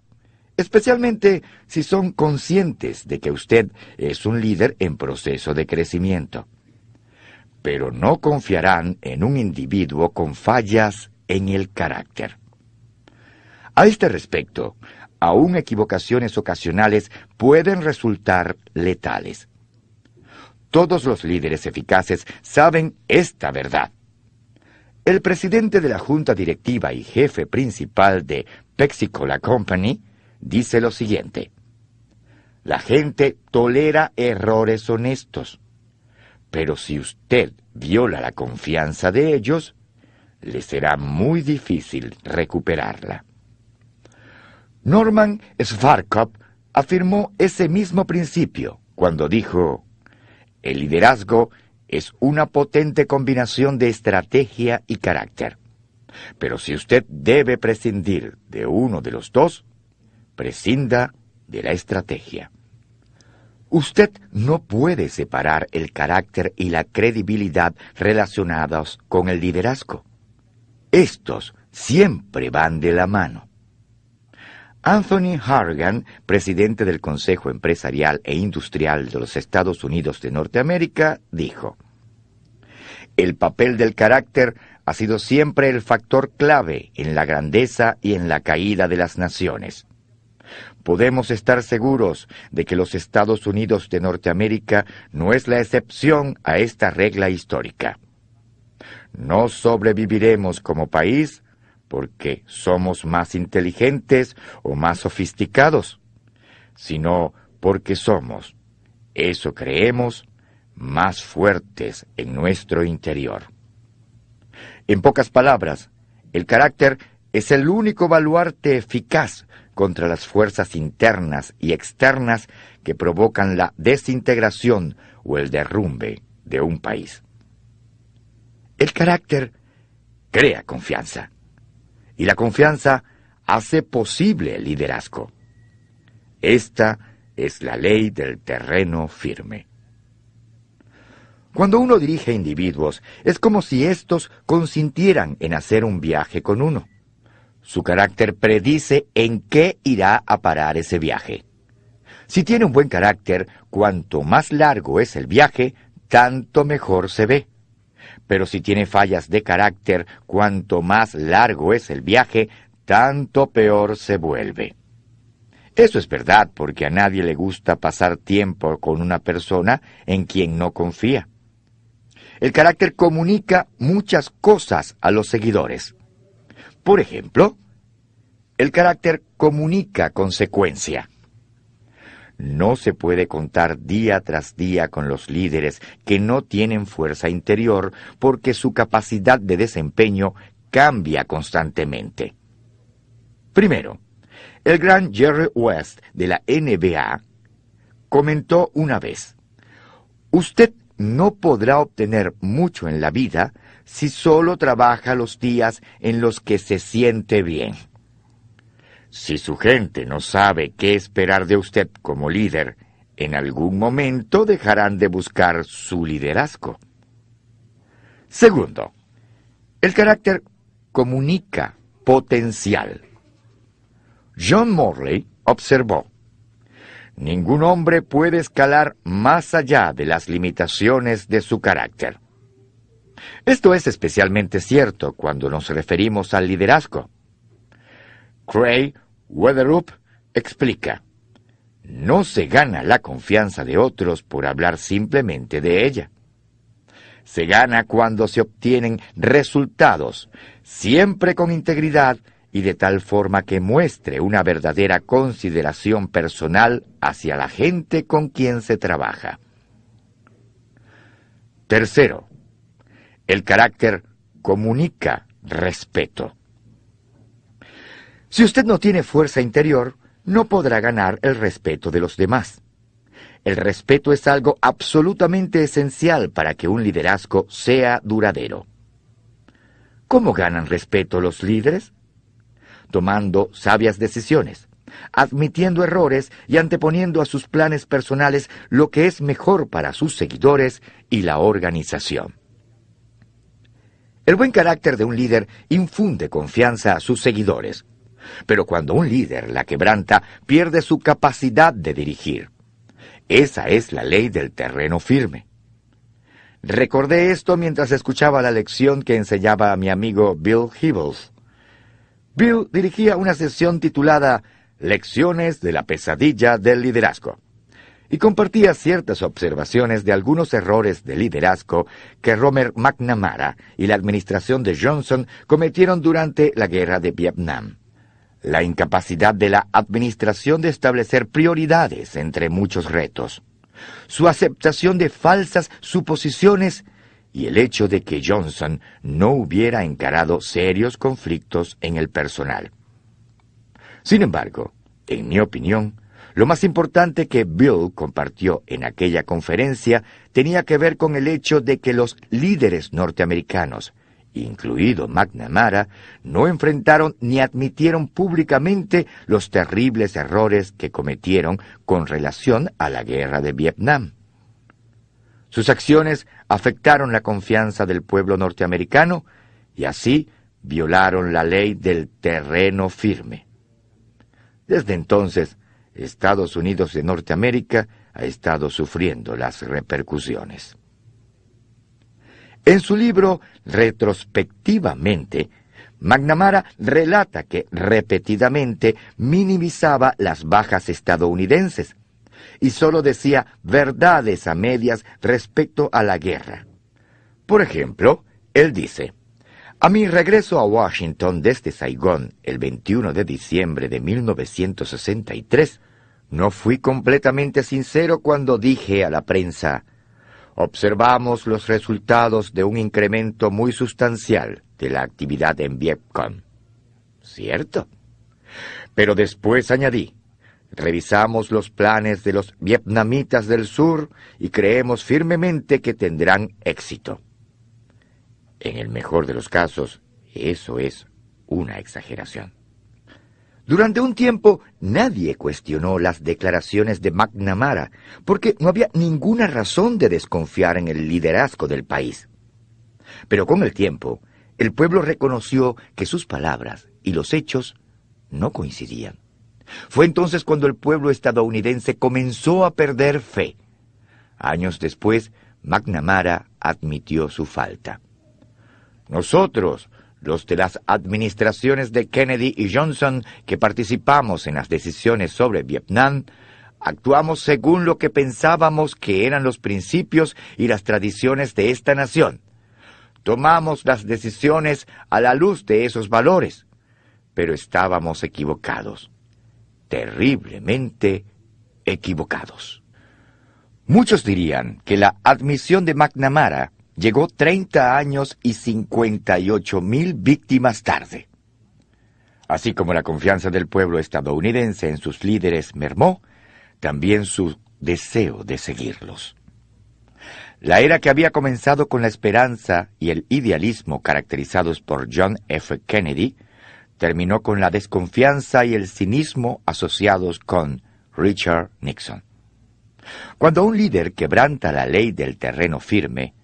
especialmente si son conscientes de que usted es un líder en proceso de crecimiento. Pero no confiarán en un individuo con fallas en el carácter. A este respecto, aún equivocaciones ocasionales pueden resultar letales. Todos los líderes eficaces saben esta verdad. El presidente de la junta directiva y jefe principal de Pepsi-Cola Company dice lo siguiente: la gente tolera errores honestos, pero si usted viola la confianza de ellos, le será muy difícil recuperarla. Norman Schwarzkopf afirmó ese mismo principio cuando dijo: el liderazgo es una potente combinación de estrategia y carácter. Pero si usted debe prescindir de uno de los 2, prescinda de la estrategia. Usted no puede separar el carácter y la credibilidad relacionados con el liderazgo. Estos siempre van de la mano. Anthony Harrigan, presidente del Consejo Empresarial e Industrial de los Estados Unidos de Norteamérica, dijo: el papel del carácter ha sido siempre el factor clave en la grandeza y en la caída de las naciones. Podemos estar seguros de que los Estados Unidos de Norteamérica no es la excepción a esta regla histórica. No sobreviviremos como país porque somos más inteligentes o más sofisticados, sino porque somos, eso creemos, más fuertes en nuestro interior. En pocas palabras, el carácter es el único baluarte eficaz contra las fuerzas internas y externas que provocan la desintegración o el derrumbe de un país. El carácter crea confianza, y la confianza hace posible el liderazgo. Esta es la ley del terreno firme. Cuando uno dirige individuos, es como si éstos consintieran en hacer un viaje con uno. Su carácter predice en qué irá a parar ese viaje. Si tiene un buen carácter, cuanto más largo es el viaje, tanto mejor se ve. Pero si tiene fallas de carácter, cuanto más largo es el viaje, tanto peor se vuelve. Eso es verdad porque a nadie le gusta pasar tiempo con una persona en quien no confía. El carácter comunica muchas cosas a los seguidores. Por ejemplo, el carácter comunica consecuencia. No se puede contar día tras día con los líderes que no tienen fuerza interior porque su capacidad de desempeño cambia constantemente. Primero, el gran Jerry West de la NBA comentó una vez: usted no podrá obtener mucho en la vida si solo trabaja los días en los que se siente bien. Si su gente no sabe qué esperar de usted como líder, en algún momento dejarán de buscar su liderazgo. Segundo, el carácter comunica potencial. John Morley observó: ningún hombre puede escalar más allá de las limitaciones de su carácter. Esto es especialmente cierto cuando nos referimos al liderazgo. Craig Weatherup explica: no se gana la confianza de otros por hablar simplemente de ella. Se gana cuando se obtienen resultados, siempre con integridad y de tal forma que muestre una verdadera consideración personal hacia la gente con quien se trabaja. Tercero, el carácter comunica respeto. Si usted no tiene fuerza interior, no podrá ganar el respeto de los demás. El respeto es algo absolutamente esencial para que un liderazgo sea duradero. ¿Cómo ganan respeto los líderes? Tomando sabias decisiones, admitiendo errores y anteponiendo a sus planes personales lo que es mejor para sus seguidores y la organización. El buen carácter de un líder infunde confianza a sus seguidores. Pero cuando un líder la quebranta, pierde su capacidad de dirigir. Esa es la ley del terreno firme. Recordé esto mientras escuchaba la lección que enseñaba a mi amigo Bill Hybels. Bill dirigía una sesión titulada Lecciones de la pesadilla del liderazgo, y compartía ciertas observaciones de algunos errores de liderazgo que Robert McNamara y la administración de Johnson cometieron durante la guerra de Vietnam. La incapacidad de la administración de establecer prioridades entre muchos retos, su aceptación de falsas suposiciones y el hecho de que Johnson no hubiera encarado serios conflictos en el personal. Sin embargo, en mi opinión, lo más importante que Bill compartió en aquella conferencia tenía que ver con el hecho de que los líderes norteamericanos, incluido McNamara, no enfrentaron ni admitieron públicamente los terribles errores que cometieron con relación a la guerra de Vietnam. Sus acciones afectaron la confianza del pueblo norteamericano y así violaron la ley del terreno firme. Desde entonces, Estados Unidos de Norteamérica ha estado sufriendo las repercusiones. En su libro Retrospectivamente, McNamara relata que repetidamente minimizaba las bajas estadounidenses y solo decía verdades a medias respecto a la guerra. Por ejemplo, él dice: a mi regreso a Washington desde Saigón el 21 de diciembre de 1963, no fui completamente sincero cuando dije a la prensa: observamos los resultados de un incremento muy sustancial de la actividad en Vietcong. ¿Cierto? Pero después añadí: revisamos los planes de los vietnamitas del sur y creemos firmemente que tendrán éxito. En el mejor de los casos, eso es una exageración. Durante un tiempo, nadie cuestionó las declaraciones de McNamara, porque no había ninguna razón de desconfiar en el liderazgo del país. Pero con el tiempo, el pueblo reconoció que sus palabras y los hechos no coincidían. Fue entonces cuando el pueblo estadounidense comenzó a perder fe. Años después, McNamara admitió su falta. Nosotros, los de las administraciones de Kennedy y Johnson que participamos en las decisiones sobre Vietnam, actuamos según lo que pensábamos que eran los principios y las tradiciones de esta nación. Tomamos las decisiones a la luz de esos valores, pero estábamos equivocados, terriblemente equivocados. Muchos dirían que la admisión de McNamara llegó 30 años y 58,000 víctimas tarde. Así como la confianza del pueblo estadounidense en sus líderes mermó, también su deseo de seguirlos. La era que había comenzado con la esperanza y el idealismo caracterizados por John F. Kennedy, terminó con la desconfianza y el cinismo asociados con Richard Nixon. Cuando un líder quebranta la ley del terreno firme,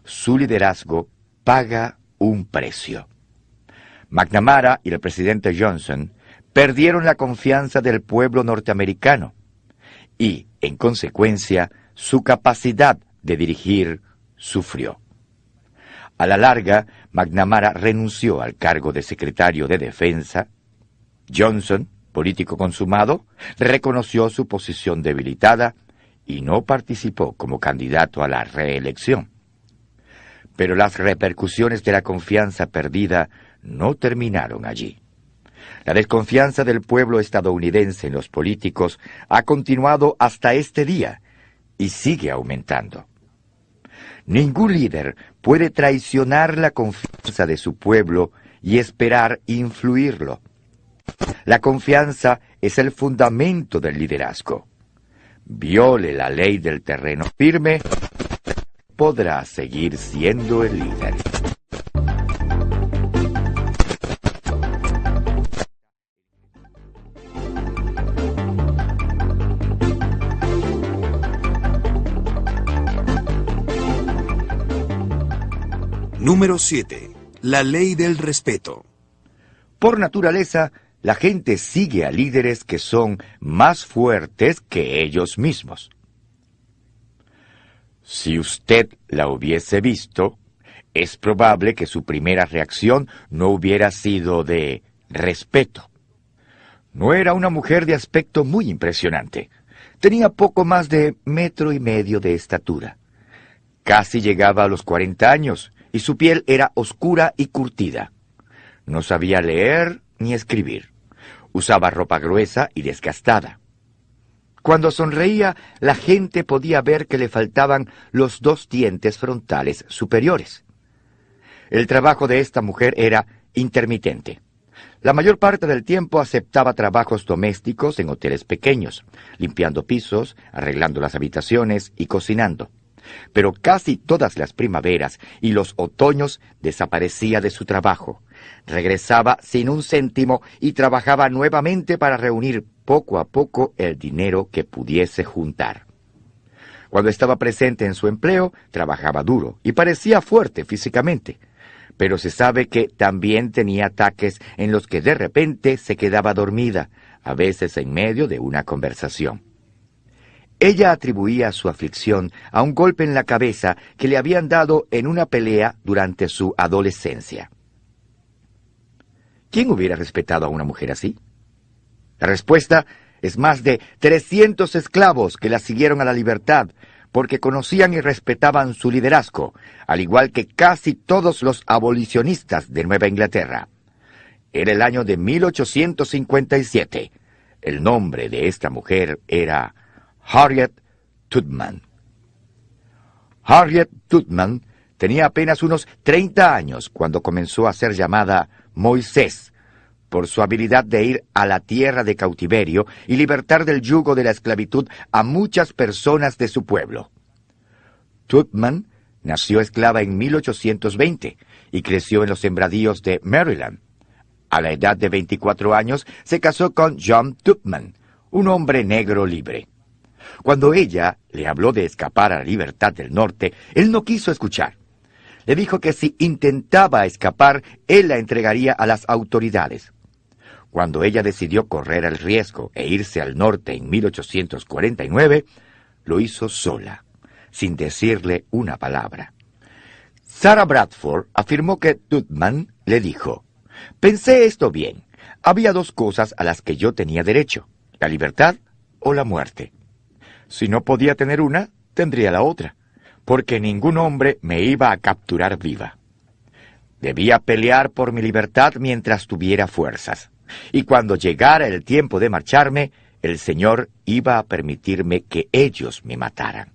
su liderazgo paga un precio. McNamara y el presidente Johnson perdieron la confianza del pueblo norteamericano y, en consecuencia, su capacidad de dirigir sufrió. A la larga, McNamara renunció al cargo de secretario de Defensa. Johnson, político consumado, reconoció su posición debilitada y no participó como candidato a la reelección. Pero las repercusiones de la confianza perdida no terminaron allí. La desconfianza del pueblo estadounidense en los políticos ha continuado hasta este día y sigue aumentando. Ningún líder puede traicionar la confianza de su pueblo y esperar influirlo. La confianza es el fundamento del liderazgo. Viole la ley del terreno firme, podrá seguir siendo el líder. Número 7. La ley del respeto. Por naturaleza, la gente sigue a líderes que son más fuertes que ellos mismos. Si usted la hubiese visto, es probable que su primera reacción no hubiera sido de respeto. No era una mujer de aspecto muy impresionante. Tenía poco más de 1,5 metros de estatura. Casi llegaba a los 40 años y su piel era oscura y curtida. No sabía leer ni escribir. Usaba ropa gruesa y desgastada. Cuando sonreía, la gente podía ver que le faltaban los 2 dientes frontales superiores. El trabajo de esta mujer era intermitente. La mayor parte del tiempo aceptaba trabajos domésticos en hoteles pequeños, limpiando pisos, arreglando las habitaciones y cocinando. Pero casi todas las primaveras y los otoños desaparecía de su trabajo. Regresaba sin un céntimo y trabajaba nuevamente para reunir poco a poco el dinero que pudiese juntar. Cuando estaba presente en su empleo, trabajaba duro y parecía fuerte físicamente. Pero se sabe que también tenía ataques en los que de repente se quedaba dormida, a veces en medio de una conversación. Ella atribuía su aflicción a un golpe en la cabeza que le habían dado en una pelea durante su adolescencia. ¿Quién hubiera respetado a una mujer así? La respuesta es más de 300 esclavos que la siguieron a la libertad porque conocían y respetaban su liderazgo, al igual que casi todos los abolicionistas de Nueva Inglaterra. Era el año de 1857. El nombre de esta mujer era Harriet Tubman. Harriet Tubman tenía apenas unos 30 años cuando comenzó a ser llamada Moisés, por su habilidad de ir a la tierra de cautiverio y libertar del yugo de la esclavitud a muchas personas de su pueblo. Tubman nació esclava en 1820 y creció en los sembradíos de Maryland. A la edad de 24 años se casó con John Tubman, un hombre negro libre. Cuando ella le habló de escapar a la libertad del norte, él no quiso escuchar. Le dijo que si intentaba escapar, él la entregaría a las autoridades. Cuando ella decidió correr el riesgo e irse al norte en 1849, lo hizo sola, sin decirle una palabra. Sarah Bradford afirmó que Tutman le dijo: «Pensé esto bien. Había dos cosas a las que yo tenía derecho: la libertad o la muerte. Si no podía tener una, tendría la otra, porque ningún hombre me iba a capturar viva. Debía pelear por mi libertad mientras tuviera fuerzas, y cuando llegara el tiempo de marcharme, el Señor iba a permitirme que ellos me mataran».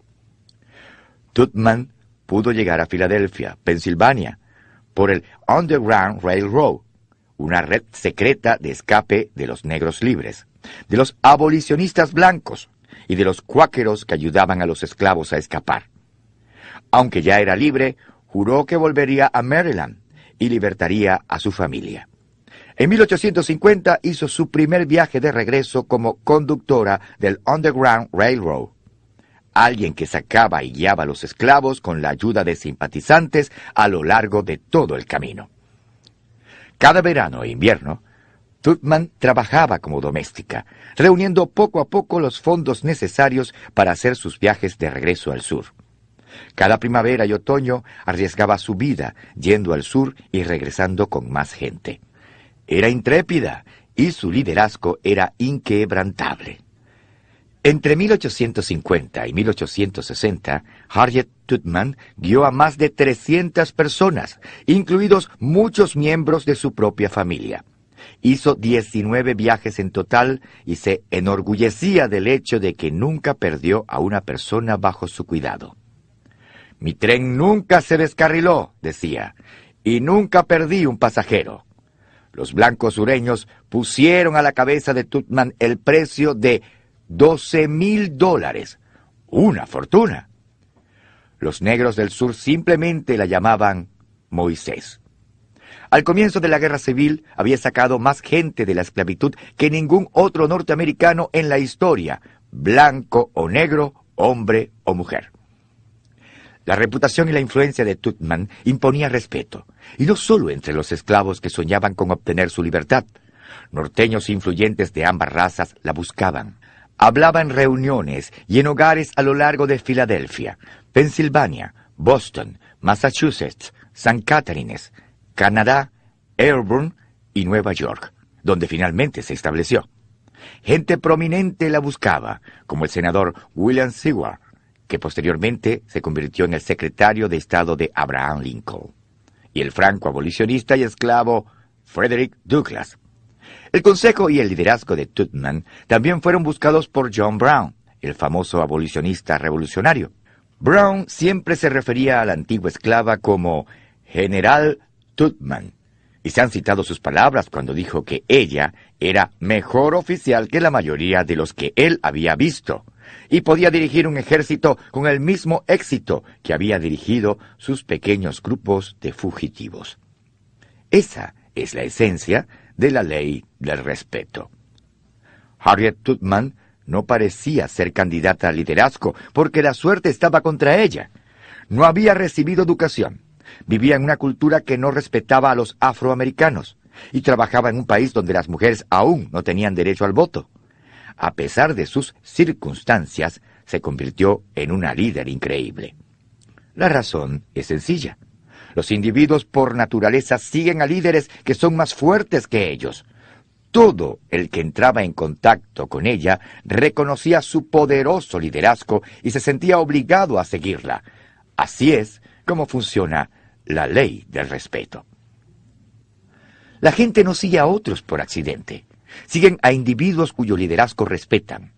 Tutman pudo llegar a Filadelfia, Pensilvania, por el Underground Railroad, una red secreta de escape de los negros libres, de los abolicionistas blancos y de los cuáqueros que ayudaban a los esclavos a escapar. Aunque ya era libre, juró que volvería a Maryland y libertaría a su familia. En 1850 hizo su primer viaje de regreso como conductora del Underground Railroad, alguien que sacaba y guiaba a los esclavos con la ayuda de simpatizantes a lo largo de todo el camino. Cada verano e invierno, Tutman trabajaba como doméstica, reuniendo poco a poco los fondos necesarios para hacer sus viajes de regreso al sur. Cada primavera y otoño arriesgaba su vida yendo al sur y regresando con más gente. Era intrépida y su liderazgo era inquebrantable. Entre 1850 y 1860, Harriet Tutman guió a más de 300 personas, incluidos muchos miembros de su propia familia. Hizo 19 viajes en total y se enorgullecía del hecho de que nunca perdió a una persona bajo su cuidado. «Mi tren nunca se descarriló», decía, «y nunca perdí un pasajero». Los blancos sureños pusieron a la cabeza de Tutman el precio de $12,000, una fortuna. Los negros del sur simplemente la llamaban Moisés. Al comienzo de la Guerra Civil había sacado más gente de la esclavitud que ningún otro norteamericano en la historia, blanco o negro, hombre o mujer. La reputación y la influencia de Tutman imponía respeto, y no solo entre los esclavos que soñaban con obtener su libertad. Norteños influyentes de ambas razas la buscaban. Hablaba en reuniones y en hogares a lo largo de Filadelfia, Pensilvania, Boston, Massachusetts, St. Catharines, Canadá, Auburn y Nueva York, donde finalmente se estableció. Gente prominente la buscaba, como el senador William Seward, que posteriormente se convirtió en el secretario de Estado de Abraham Lincoln, y el franco abolicionista y esclavo Frederick Douglass. El consejo y el liderazgo de Tutman también fueron buscados por John Brown, el famoso abolicionista revolucionario. Brown siempre se refería a la antigua esclava como General Tutman, y se han citado sus palabras cuando dijo que ella era mejor oficial que la mayoría de los que él había visto, y podía dirigir un ejército con el mismo éxito que había dirigido sus pequeños grupos de fugitivos. Esa es la esencia de la ley del respeto. Harriet Tutman no parecía ser candidata al liderazgo porque la suerte estaba contra ella. No había recibido educación, vivía en una cultura que no respetaba a los afroamericanos y trabajaba en un país donde las mujeres aún no tenían derecho al voto. A pesar de sus circunstancias, se convirtió en una líder increíble. La razón es sencilla. Los individuos por naturaleza siguen a líderes que son más fuertes que ellos. Todo el que entraba en contacto con ella reconocía su poderoso liderazgo y se sentía obligado a seguirla. Así es como funciona la ley del respeto. La gente no sigue a otros por accidente. Siguen a individuos cuyo liderazgo respetan.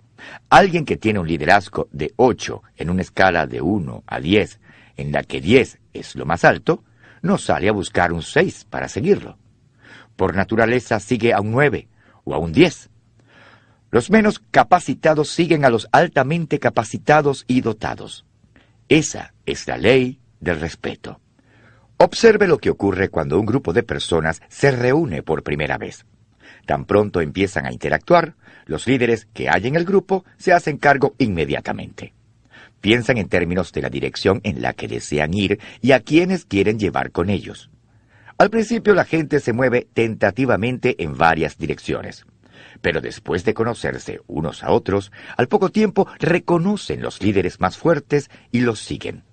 Alguien que tiene un liderazgo de 8 en una escala de 1 a 10, en la que 10 es lo más alto, no sale a buscar un 6 para seguirlo. Por naturaleza sigue a un 9 o a un 10. Los menos capacitados siguen a los altamente capacitados y dotados. Esa es la ley del respeto. Observe lo que ocurre cuando un grupo de personas se reúne por primera vez. Tan pronto empiezan a interactuar, los líderes que hay en el grupo se hacen cargo inmediatamente. Piensan en términos de la dirección en la que desean ir y a quienes quieren llevar con ellos. Al principio la gente se mueve tentativamente en varias direcciones, pero después de conocerse unos a otros, al poco tiempo reconocen los líderes más fuertes y los siguen.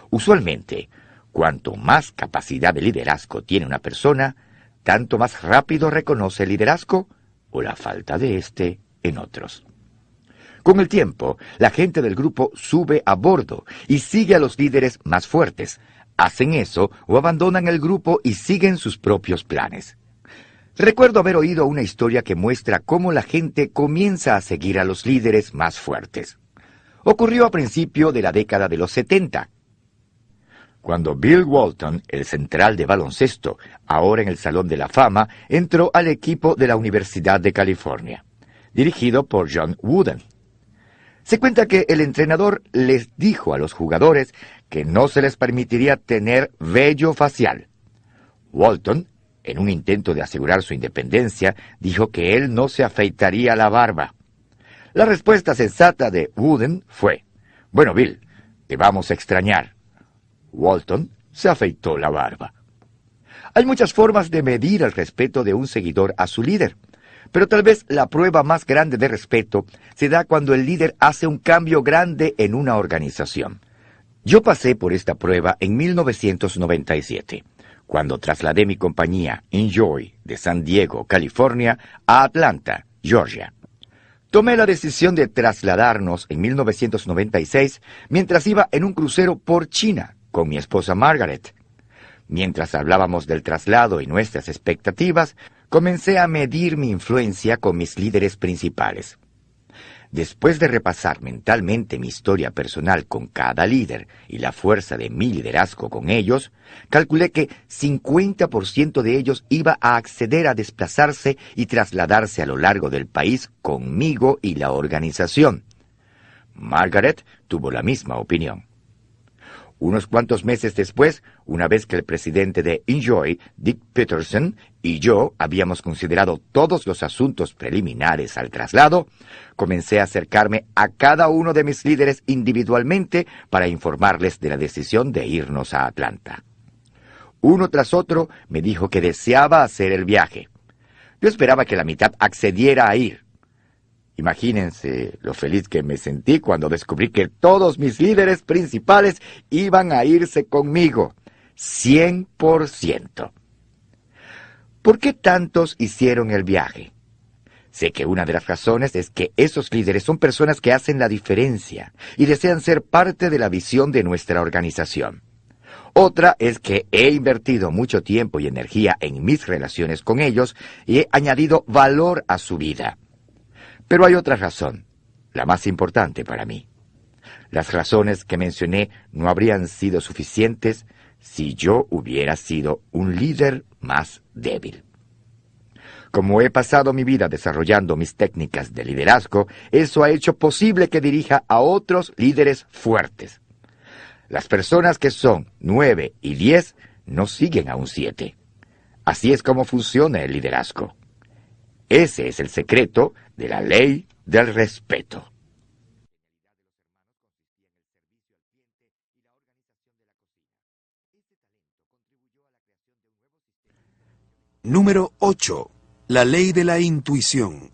Usualmente, Cuanto más capacidad de liderazgo tiene una persona, tanto más rápido reconoce el liderazgo o la falta de éste en otros. Con el tiempo, la gente del grupo sube a bordo y sigue a los líderes más fuertes. Hacen eso o abandonan el grupo y siguen sus propios planes. Recuerdo haber oído una historia que muestra cómo la gente comienza a seguir a los líderes más fuertes. Ocurrió a principio de la década de los 70. Cuando Bill Walton, el central de baloncesto, ahora en el Salón de la Fama, entró al equipo de la Universidad de California, dirigido por John Wooden. Se cuenta que el entrenador les dijo a los jugadores que no se les permitiría tener vello facial. Walton, en un intento de asegurar su independencia, dijo que él no se afeitaría la barba. La respuesta sensata de Wooden fue: «Bueno, Bill, te vamos a extrañar». Walton se afeitó la barba. Hay muchas formas de medir el respeto de un seguidor a su líder, pero tal vez la prueba más grande de respeto se da cuando el líder hace un cambio grande en una organización. Yo pasé por esta prueba en 1997, cuando trasladé mi compañía Enjoy de San Diego, California, a Atlanta, Georgia. Tomé la decisión de trasladarnos en 1996 mientras iba en un crucero por China con mi esposa Margaret. Mientras hablábamos del traslado y nuestras expectativas, comencé a medir mi influencia con mis líderes principales. Después de repasar mentalmente mi historia personal con cada líder y la fuerza de mi liderazgo con ellos, calculé que 50% de ellos iba a acceder a desplazarse y trasladarse a lo largo del país conmigo y la organización. Margaret tuvo la misma opinión. Unos cuantos meses después, una vez que el presidente de Enjoy, Dick Peterson, y yo habíamos considerado todos los asuntos preliminares al traslado, comencé a acercarme a cada uno de mis líderes individualmente para informarles de la decisión de irnos a Atlanta. Uno tras otro me dijo que deseaba hacer el viaje. Yo esperaba que la mitad accediera a ir. Imagínense lo feliz que me sentí cuando descubrí que todos mis líderes principales iban a irse conmigo. 100%. ¿Por qué tantos hicieron el viaje? Sé que una de las razones es que esos líderes son personas que hacen la diferencia y desean ser parte de la visión de nuestra organización. Otra es que he invertido mucho tiempo y energía en mis relaciones con ellos y he añadido valor a su vida. Pero hay otra razón, la más importante para mí. Las razones que mencioné no habrían sido suficientes si yo hubiera sido un líder más débil. Como he pasado mi vida desarrollando mis técnicas de liderazgo, eso ha hecho posible que dirija a otros líderes fuertes. Las personas que son 9 y 10 no siguen a un 7. Así es como funciona el liderazgo. Ese es el secreto de la ley del respeto. Número 8. La ley de la intuición.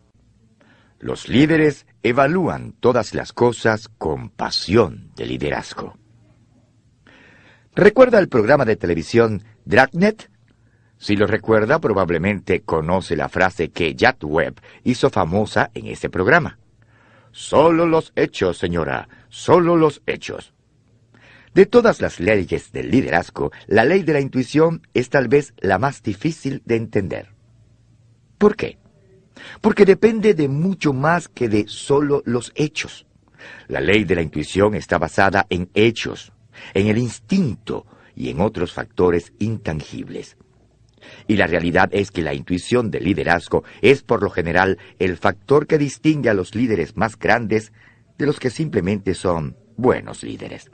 Los líderes evalúan todas las cosas con pasión de liderazgo. ¿Recuerda el programa de televisión Dragnet? Si lo recuerda, probablemente conoce la frase que Jack Webb hizo famosa en ese programa. Solo los hechos, señora, solo los hechos. De todas las leyes del liderazgo, la ley de la intuición es tal vez la más difícil de entender. ¿Por qué? Porque depende de mucho más que de solo los hechos. La ley de la intuición está basada en hechos, en el instinto y en otros factores intangibles. Y la realidad es que la intuición del liderazgo es por lo general el factor que distingue a los líderes más grandes de los que simplemente son buenos líderes.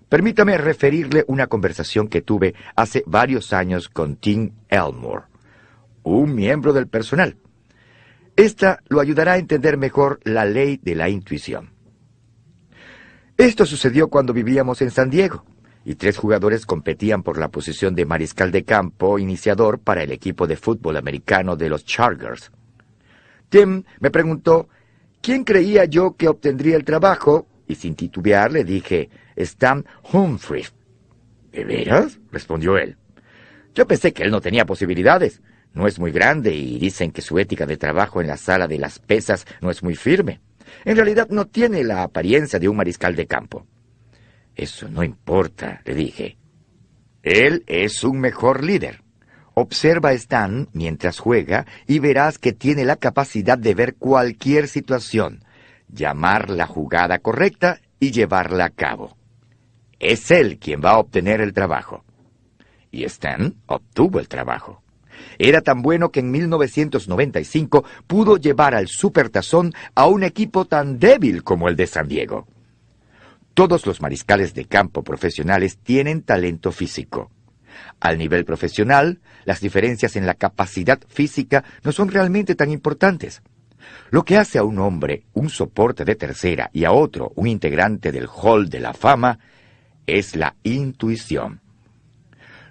Permítame referirle una conversación que tuve hace varios años con Tim Elmore, un miembro del personal. Esta lo ayudará a entender mejor la ley de la intuición. Esto sucedió cuando vivíamos en San Diego, y 3 jugadores competían por la posición de mariscal de campo iniciador para el equipo de fútbol americano de los Chargers. Tim me preguntó quién creía yo que obtendría el trabajo, y sin titubear le dije Stan Humphries. ¿De veras?, respondió él. Yo pensé que él no tenía posibilidades. No es muy grande y dicen que su ética de trabajo en la sala de las pesas no es muy firme. En realidad no tiene la apariencia de un mariscal de campo. Eso no importa, le dije. Él es un mejor líder. Observa a Stan mientras juega y verás que tiene la capacidad de ver cualquier situación, llamar la jugada correcta y llevarla a cabo. Es él quien va a obtener el trabajo. Y Stan obtuvo el trabajo. Era tan bueno que en 1995 pudo llevar al Supertazón a un equipo tan débil como el de San Diego. Todos los mariscales de campo profesionales tienen talento físico. Al nivel profesional, las diferencias en la capacidad física no son realmente tan importantes. Lo que hace a un hombre un soporte de tercera y a otro un integrante del Hall de la Fama es la intuición.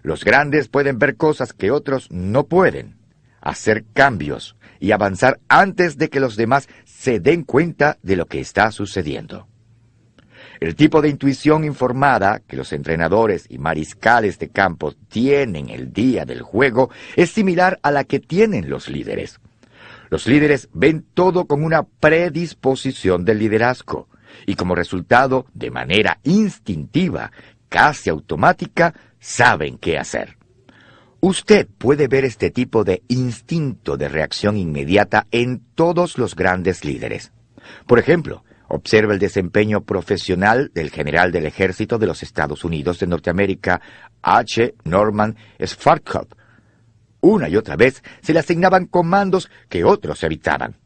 Los grandes pueden ver cosas que otros no pueden, hacer cambios y avanzar antes de que los demás se den cuenta de lo que está sucediendo. El tipo de intuición informada que los entrenadores y mariscales de campo tienen el día del juego es similar a la que tienen los líderes. Los líderes ven todo con una predisposición del liderazgo y como resultado, de manera instintiva, casi automática, saben qué hacer. Usted puede ver este tipo de instinto de reacción inmediata en todos los grandes líderes. Por ejemplo, observa el desempeño profesional del general del ejército de los Estados Unidos de Norteamérica, H. Norman Schwarzkopf. Una y otra vez se le asignaban comandos que otros evitaban,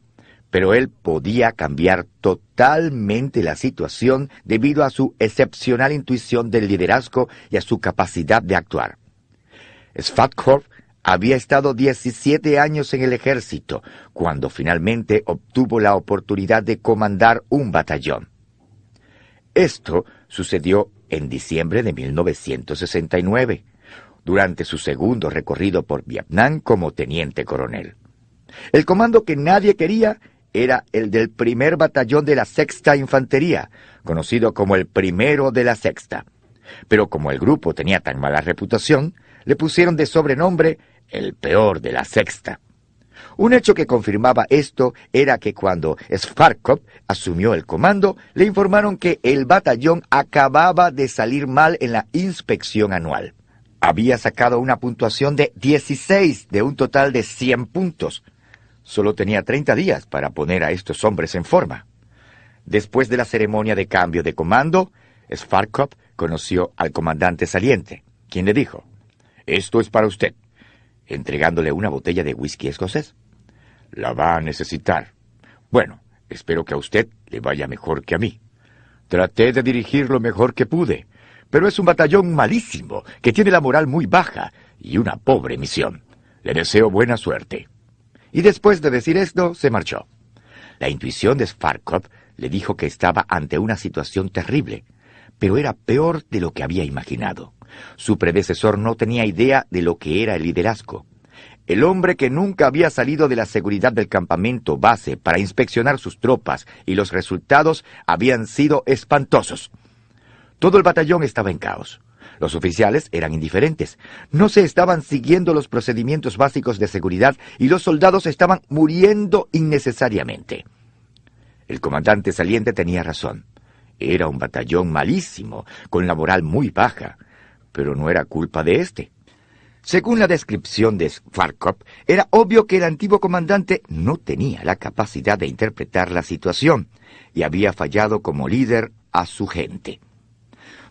pero él podía cambiar totalmente la situación debido a su excepcional intuición del liderazgo y a su capacidad de actuar. Schwarzkopf había estado 17 años en el ejército, cuando finalmente obtuvo la oportunidad de comandar un batallón. Esto sucedió en diciembre de 1969, durante su segundo recorrido por Vietnam como teniente coronel. El comando que nadie quería era el del primer batallón de la Sexta Infantería, conocido como el Primero de la Sexta. Pero como el grupo tenía tan mala reputación, le pusieron de sobrenombre el Peor de la Sexta. Un hecho que confirmaba esto era que cuando Schwarzkopf asumió el comando, le informaron que el batallón acababa de salir mal en la inspección anual. Había sacado una puntuación de 16 de un total de 100 puntos. Solo tenía 30 días para poner a estos hombres en forma. Después de la ceremonia de cambio de comando, Schwarzkopf conoció al comandante saliente, quien le dijo: «Esto es para usted», entregándole una botella de whisky escocés. «La va a necesitar. Bueno, espero que a usted le vaya mejor que a mí. Traté de dirigir lo mejor que pude, pero es un batallón malísimo, que tiene la moral muy baja y una pobre misión. Le deseo buena suerte». Y después de decir esto, se marchó. La intuición de Schwarzkopf le dijo que estaba ante una situación terrible, pero era peor de lo que había imaginado. Su predecesor no tenía idea de lo que era el liderazgo. El hombre que nunca había salido de la seguridad del campamento base para inspeccionar sus tropas, y los resultados habían sido espantosos. Todo el batallón estaba en caos. Los oficiales eran indiferentes. No se estaban siguiendo los procedimientos básicos de seguridad y los soldados estaban muriendo innecesariamente. El comandante saliente tenía razón. Era un batallón malísimo, con la moral muy baja, pero no era culpa de este. Según la descripción de Schwarzkopf, era obvio que el antiguo comandante no tenía la capacidad de interpretar la situación y había fallado como líder a su gente.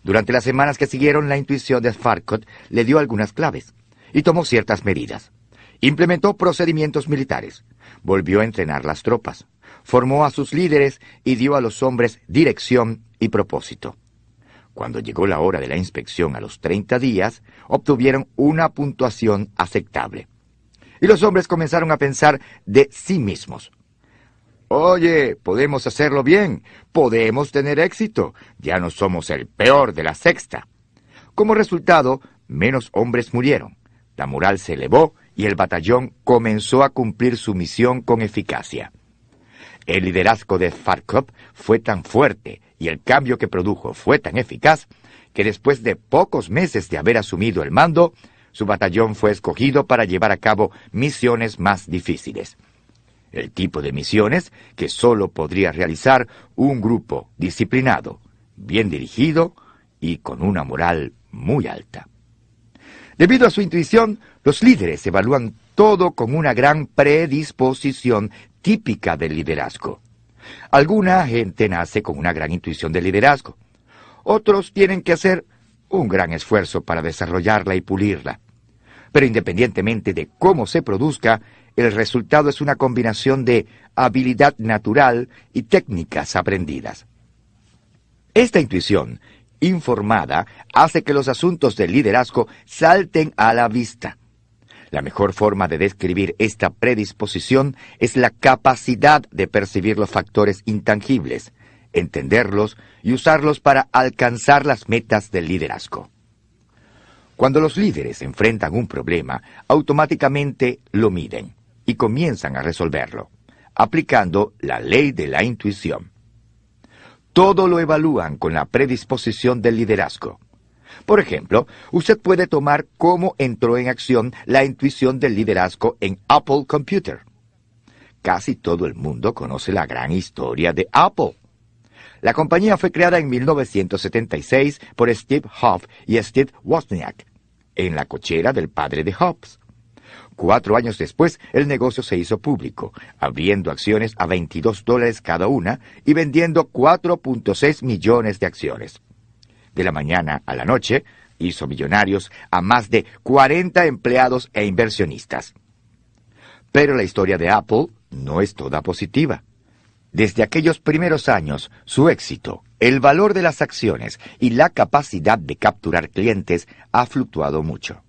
Durante las semanas que siguieron, la intuición de Schwarzkopf le dio algunas claves y tomó ciertas medidas. Implementó procedimientos militares, volvió a entrenar las tropas, formó a sus líderes y dio a los hombres dirección y propósito. Cuando llegó la hora de la inspección a los 30 días, obtuvieron una puntuación aceptable. Y los hombres comenzaron a pensar de sí mismos: «Oye, podemos hacerlo bien, podemos tener éxito, ya no somos el peor de la sexta». Como resultado, menos hombres murieron, la moral se elevó y el batallón comenzó a cumplir su misión con eficacia. El liderazgo de Schwarzkopf fue tan fuerte y el cambio que produjo fue tan eficaz que después de pocos meses de haber asumido el mando, su batallón fue escogido para llevar a cabo misiones más difíciles. El tipo de misiones que solo podría realizar un grupo disciplinado, bien dirigido y con una moral muy alta. Debido a su intuición, los líderes evalúan todo con una gran predisposición típica del liderazgo. Alguna gente nace con una gran intuición del liderazgo. Otros tienen que hacer un gran esfuerzo para desarrollarla y pulirla. Pero independientemente de cómo se produzca, el resultado es una combinación de habilidad natural y técnicas aprendidas. Esta intuición informada hace que los asuntos del liderazgo salten a la vista. La mejor forma de describir esta predisposición es la capacidad de percibir los factores intangibles, entenderlos y usarlos para alcanzar las metas del liderazgo. Cuando los líderes enfrentan un problema, automáticamente lo miden y comienzan a resolverlo, aplicando la ley de la intuición. Todo lo evalúan con la predisposición del liderazgo. Por ejemplo, usted puede tomar cómo entró en acción la intuición del liderazgo en Apple Computer. Casi todo el mundo conoce la gran historia de Apple. La compañía fue creada en 1976 por Steve Jobs y Steve Wozniak, en la cochera del padre de Jobs. 4 años después, el negocio se hizo público, abriendo acciones a $22 cada una y vendiendo 4.6 millones de acciones. De la mañana a la noche, hizo millonarios a más de 40 empleados e inversionistas. Pero la historia de Apple no es toda positiva. Desde aquellos primeros años, su éxito, el valor de las acciones y la capacidad de capturar clientes ha fluctuado mucho.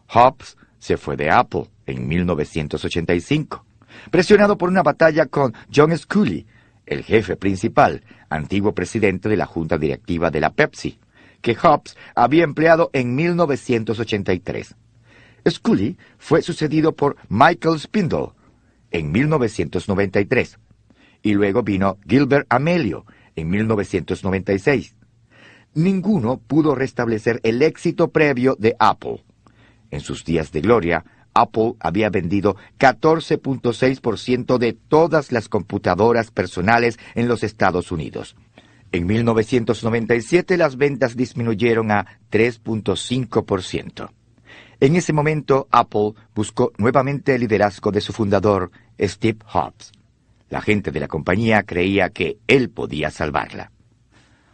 Jobs se fue de Apple en 1985, presionado por una batalla con John Sculley, el jefe principal, antiguo presidente de la junta directiva de la Pepsi, que Jobs había empleado en 1983. Sculley fue sucedido por Michael Spindle en 1993, y luego vino Gilbert Amelio en 1996. Ninguno pudo restablecer el éxito previo de Apple. En sus días de gloria, Apple había vendido 14.6% de todas las computadoras personales en los Estados Unidos. En 1997 las ventas disminuyeron a 3.5%. En ese momento, Apple buscó nuevamente el liderazgo de su fundador, Steve Jobs. La gente de la compañía creía que él podía salvarla.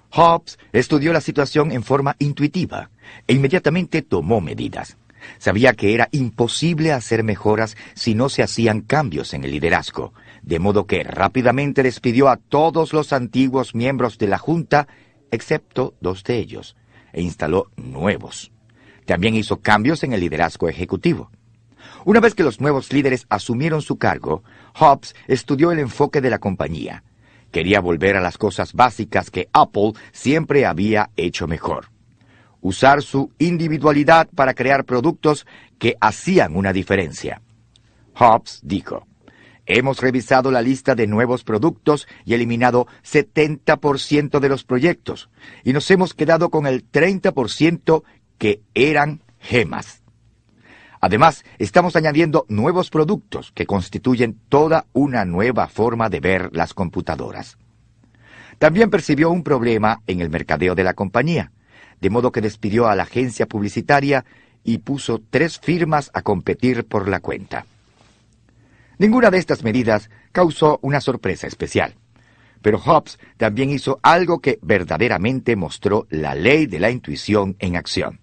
Jobs estudió la situación en forma intuitiva e inmediatamente tomó medidas. Sabía que era imposible hacer mejoras si no se hacían cambios en el liderazgo, de modo que rápidamente despidió a todos los antiguos miembros de la junta, excepto 2 de ellos, e instaló nuevos. También hizo cambios en el liderazgo ejecutivo. Una vez que los nuevos líderes asumieron su cargo, Jobs estudió el enfoque de la compañía. Quería volver a las cosas básicas que Apple siempre había hecho mejor. Usar su individualidad para crear productos que hacían una diferencia. Jobs dijo: hemos revisado la lista de nuevos productos y eliminado 70% de los proyectos, y nos hemos quedado con el 30% que eran gemas. Además, estamos añadiendo nuevos productos que constituyen toda una nueva forma de ver las computadoras. También percibió un problema en el mercadeo de la compañía, de modo que despidió a la agencia publicitaria y puso 3 firmas a competir por la cuenta. Ninguna de estas medidas causó una sorpresa especial, pero Jobs también hizo algo que verdaderamente mostró la ley de la intuición en acción.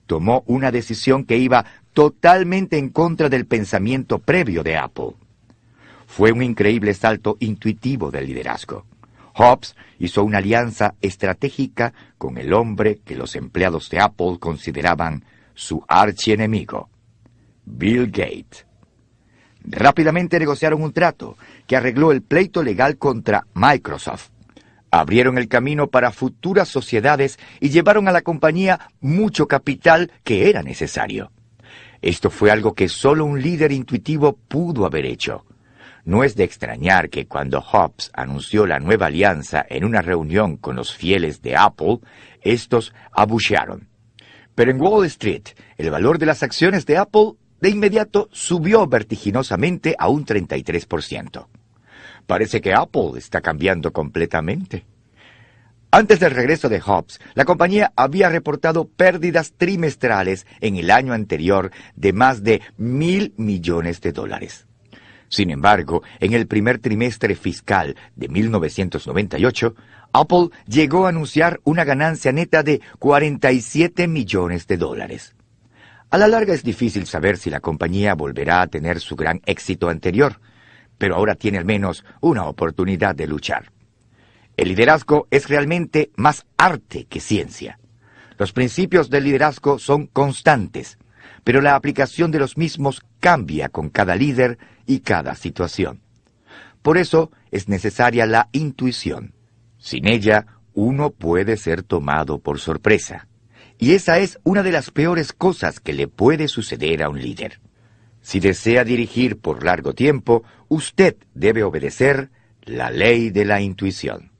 Tomó una decisión que iba totalmente en contra del pensamiento previo de Apple. Fue un increíble salto intuitivo del liderazgo. Jobs hizo una alianza estratégica con el hombre que los empleados de Apple consideraban su archienemigo, Bill Gates. Rápidamente negociaron un trato que arregló el pleito legal contra Microsoft. Abrieron el camino para futuras sociedades y llevaron a la compañía mucho capital que era necesario. Esto fue algo que solo un líder intuitivo pudo haber hecho. No es de extrañar que cuando Hobbes anunció la nueva alianza en una reunión con los fieles de Apple, estos abuchearon. Pero en Wall Street, el valor de las acciones de Apple de inmediato subió vertiginosamente a un 33%. Parece que Apple está cambiando completamente. Antes del regreso de Hobbes, la compañía había reportado pérdidas trimestrales en el año anterior de más de $1,000 millones. Sin embargo, en el primer trimestre fiscal de 1998, Apple llegó a anunciar una ganancia neta de $47 millones. A la larga es difícil saber si la compañía volverá a tener su gran éxito anterior, pero ahora tiene al menos una oportunidad de luchar. El liderazgo es realmente más arte que ciencia. Los principios del liderazgo son constantes, pero la aplicación de los mismos cambia con cada líder y cada situación. Por eso es necesaria la intuición. Sin ella, uno puede ser tomado por sorpresa. Y esa es una de las peores cosas que le puede suceder a un líder. Si desea dirigir por largo tiempo, usted debe obedecer la ley de la intuición.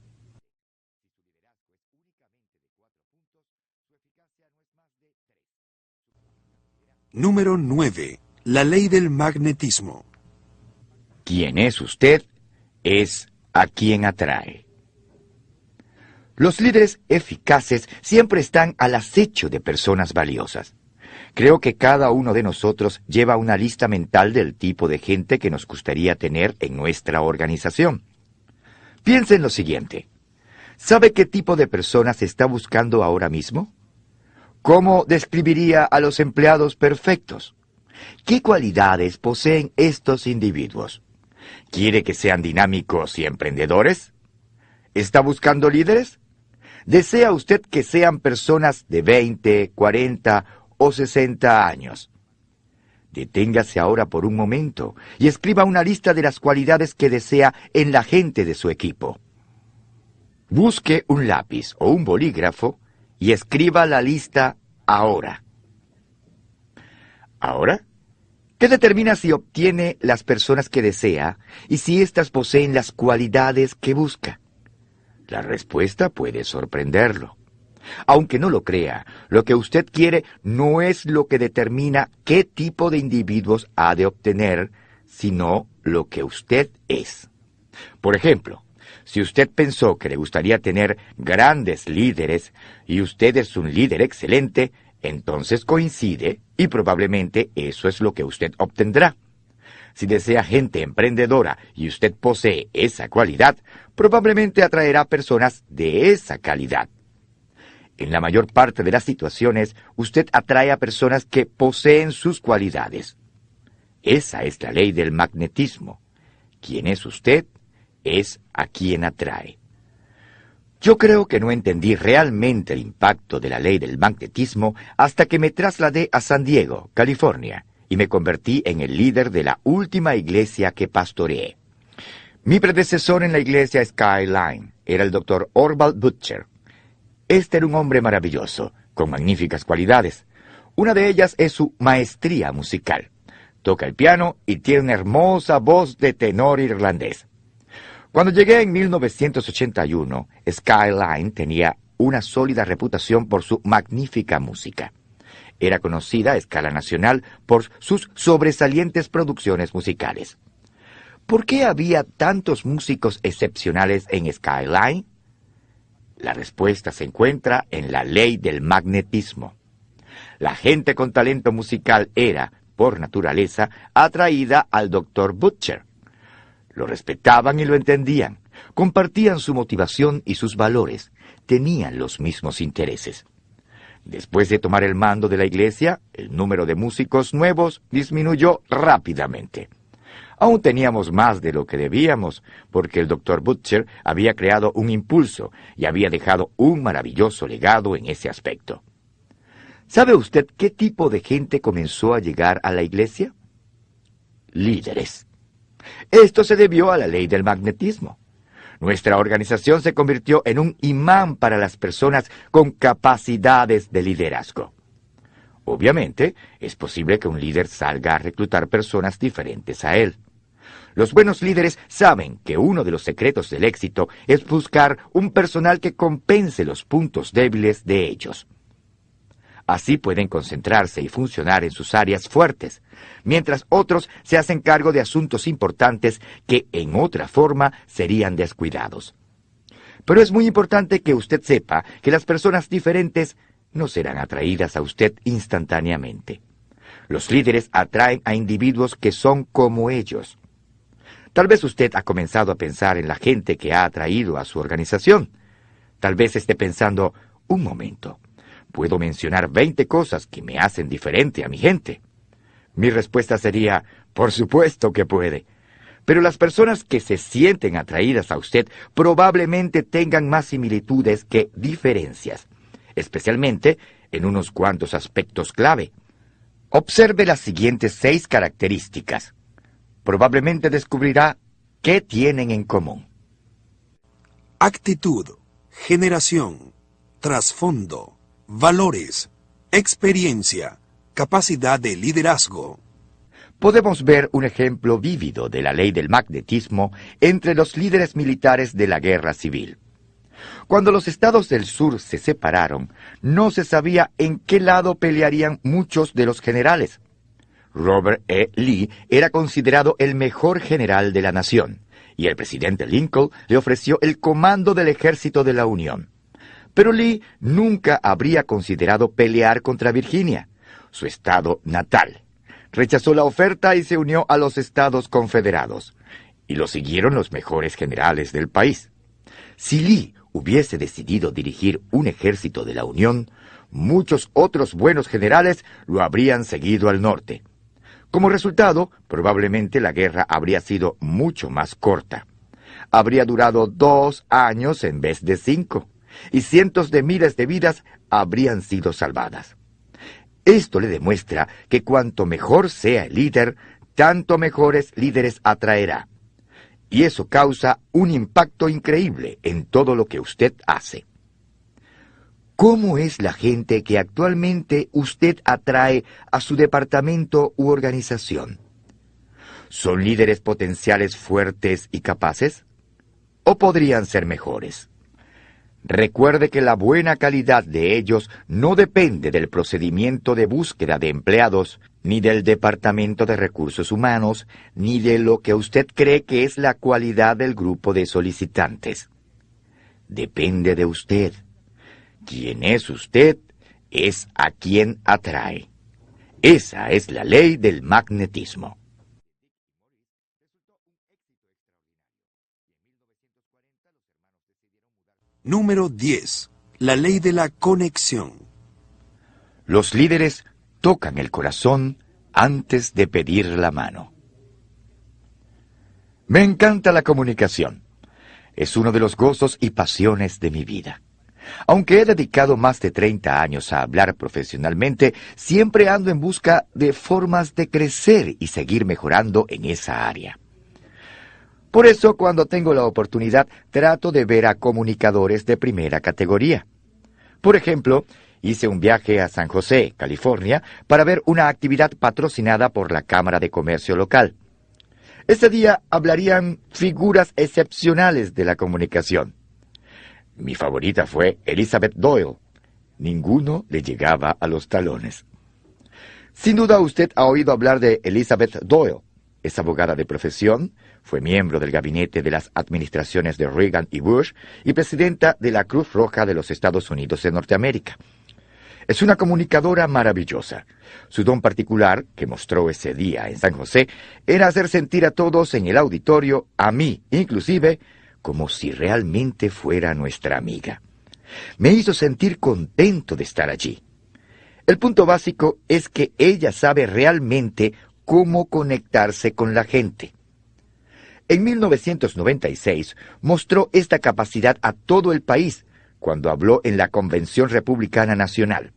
Número 9. La ley del magnetismo. Quien es usted es a quien atrae. Los líderes eficaces siempre están al acecho de personas valiosas. Creo que cada uno de nosotros lleva una lista mental del tipo de gente que nos gustaría tener en nuestra organización. Piense en lo siguiente. ¿Sabe qué tipo de personas está buscando ahora mismo? ¿Cómo describiría a los empleados perfectos? ¿Qué cualidades poseen estos individuos? ¿Quiere que sean dinámicos y emprendedores? ¿Está buscando líderes? ¿Desea usted que sean personas de 20, 40 o 60 años? Deténgase ahora por un momento y escriba una lista de las cualidades que desea en la gente de su equipo. Busque un lápiz o un bolígrafo y escriba la lista ahora. ¿Ahora? ¿Qué determina si obtiene las personas que desea y si éstas poseen las cualidades que busca? La respuesta puede sorprenderlo. Aunque no lo crea, lo que usted quiere no es lo que determina qué tipo de individuos ha de obtener, sino lo que usted es. Por ejemplo, si usted pensó que le gustaría tener grandes líderes y usted es un líder excelente, entonces coincide y probablemente eso es lo que usted obtendrá. Si desea gente emprendedora y usted posee esa cualidad, probablemente atraerá personas de esa calidad. En la mayor parte de las situaciones, usted atrae a personas que poseen sus cualidades. Esa es la ley del magnetismo. ¿Quién es usted? Es a quien atrae. Yo creo que no entendí realmente el impacto de la ley del magnetismo hasta que me trasladé a San Diego, California, y me convertí en el líder de la última iglesia que pastoreé. Mi predecesor en la iglesia Skyline era el Dr. Orville Butcher. Este era un hombre maravilloso, con magníficas cualidades. Una de ellas es su maestría musical. Toca el piano y tiene una hermosa voz de tenor irlandés. Cuando llegué en 1981, Skyline tenía una sólida reputación por su magnífica música. Era conocida a escala nacional por sus sobresalientes producciones musicales. ¿Por qué había tantos músicos excepcionales en Skyline? La respuesta se encuentra en la ley del magnetismo. La gente con talento musical era, por naturaleza, atraída al Dr. Butcher. Lo respetaban y lo entendían, compartían su motivación y sus valores, tenían los mismos intereses. Después de tomar el mando de la iglesia, el número de músicos nuevos disminuyó rápidamente. Aún teníamos más de lo que debíamos, porque el Dr. Butcher había creado un impulso y había dejado un maravilloso legado en ese aspecto. ¿Sabe usted qué tipo de gente comenzó a llegar a la iglesia? Líderes. Esto se debió a la ley del magnetismo. Nuestra organización se convirtió en un imán para las personas con capacidades de liderazgo. Obviamente, es posible que un líder salga a reclutar personas diferentes a él. Los buenos líderes saben que uno de los secretos del éxito es buscar un personal que compense los puntos débiles de ellos. Así pueden concentrarse y funcionar en sus áreas fuertes, mientras otros se hacen cargo de asuntos importantes que en otra forma serían descuidados. Pero es muy importante que usted sepa que las personas diferentes no serán atraídas a usted instantáneamente. Los líderes atraen a individuos que son como ellos. Tal vez usted ha comenzado a pensar en la gente que ha atraído a su organización. Tal vez esté pensando, un momento, ¿puedo mencionar 20 cosas que me hacen diferente a mi gente? Mi respuesta sería, por supuesto que puede. Pero las personas que se sienten atraídas a usted probablemente tengan más similitudes que diferencias, especialmente en unos cuantos aspectos clave. Observe las siguientes 6 características. Probablemente descubrirá qué tienen en común. Actitud, generación, trasfondo, valores, experiencia, capacidad de liderazgo. Podemos ver un ejemplo vívido de la ley del magnetismo entre los líderes militares de la Guerra Civil. Cuando los estados del sur se separaron, no se sabía en qué lado pelearían muchos de los generales. Robert E. Lee era considerado el mejor general de la nación, y el presidente Lincoln le ofreció el comando del ejército de la Unión. Pero Lee nunca habría considerado pelear contra Virginia, su estado natal. Rechazó la oferta y se unió a los Estados Confederados, y lo siguieron los mejores generales del país. Si Lee hubiese decidido dirigir un ejército de la Unión, muchos otros buenos generales lo habrían seguido al norte. Como resultado, probablemente la guerra habría sido mucho más corta. Habría durado 2 años en vez de 5, y cientos de miles de vidas habrían sido salvadas. Esto le demuestra que cuanto mejor sea el líder, tanto mejores líderes atraerá. Y eso causa un impacto increíble en todo lo que usted hace. ¿Cómo es la gente que actualmente usted atrae a su departamento u organización? ¿Son líderes potenciales fuertes y capaces? ¿O podrían ser mejores? Recuerde que la buena calidad de ellos no depende del procedimiento de búsqueda de empleados, ni del Departamento de Recursos Humanos, ni de lo que usted cree que es la cualidad del grupo de solicitantes. Depende de usted. Quien es usted es a quien atrae. Esa es la ley del magnetismo. Número 10. La ley de la conexión. Los líderes tocan el corazón antes de pedir la mano. Me encanta la comunicación. Es uno de los gozos y pasiones de mi vida. Aunque he dedicado más de 30 años a hablar profesionalmente, siempre ando en busca de formas de crecer y seguir mejorando en esa área. Por eso, cuando tengo la oportunidad, trato de ver a comunicadores de primera categoría. Por ejemplo, hice un viaje a San José, California, para ver una actividad patrocinada por la Cámara de Comercio local. Ese día hablarían figuras excepcionales de la comunicación. Mi favorita fue Elizabeth Doyle. Ninguno le llegaba a los talones. Sin duda usted ha oído hablar de Elizabeth Doyle. Es abogada de profesión, fue miembro del gabinete de las administraciones de Reagan y Bush y presidenta de la Cruz Roja de los Estados Unidos de Norteamérica. Es una comunicadora maravillosa. Su don particular, que mostró ese día en San José, era hacer sentir a todos en el auditorio, a mí inclusive, como si realmente fuera nuestra amiga. Me hizo sentir contento de estar allí. El punto básico es que ella sabe realmente cómo conectarse con la gente. En 1996 mostró esta capacidad a todo el país cuando habló en la Convención Republicana Nacional.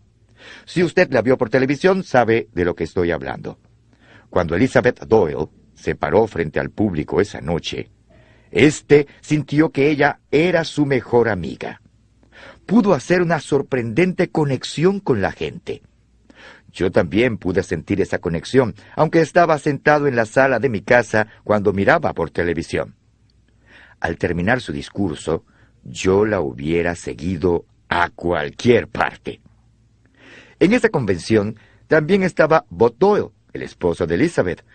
Si usted la vio por televisión, sabe de lo que estoy hablando. Cuando Elizabeth Doyle se paró frente al público esa noche, sintió que ella era su mejor amiga. Pudo hacer una sorprendente conexión con la gente. Yo también pude sentir esa conexión, aunque estaba sentado en la sala de mi casa cuando miraba por televisión. Al terminar su discurso, yo la hubiera seguido a cualquier parte. En esa convención también estaba Bob Doyle, el esposo de Elizabeth,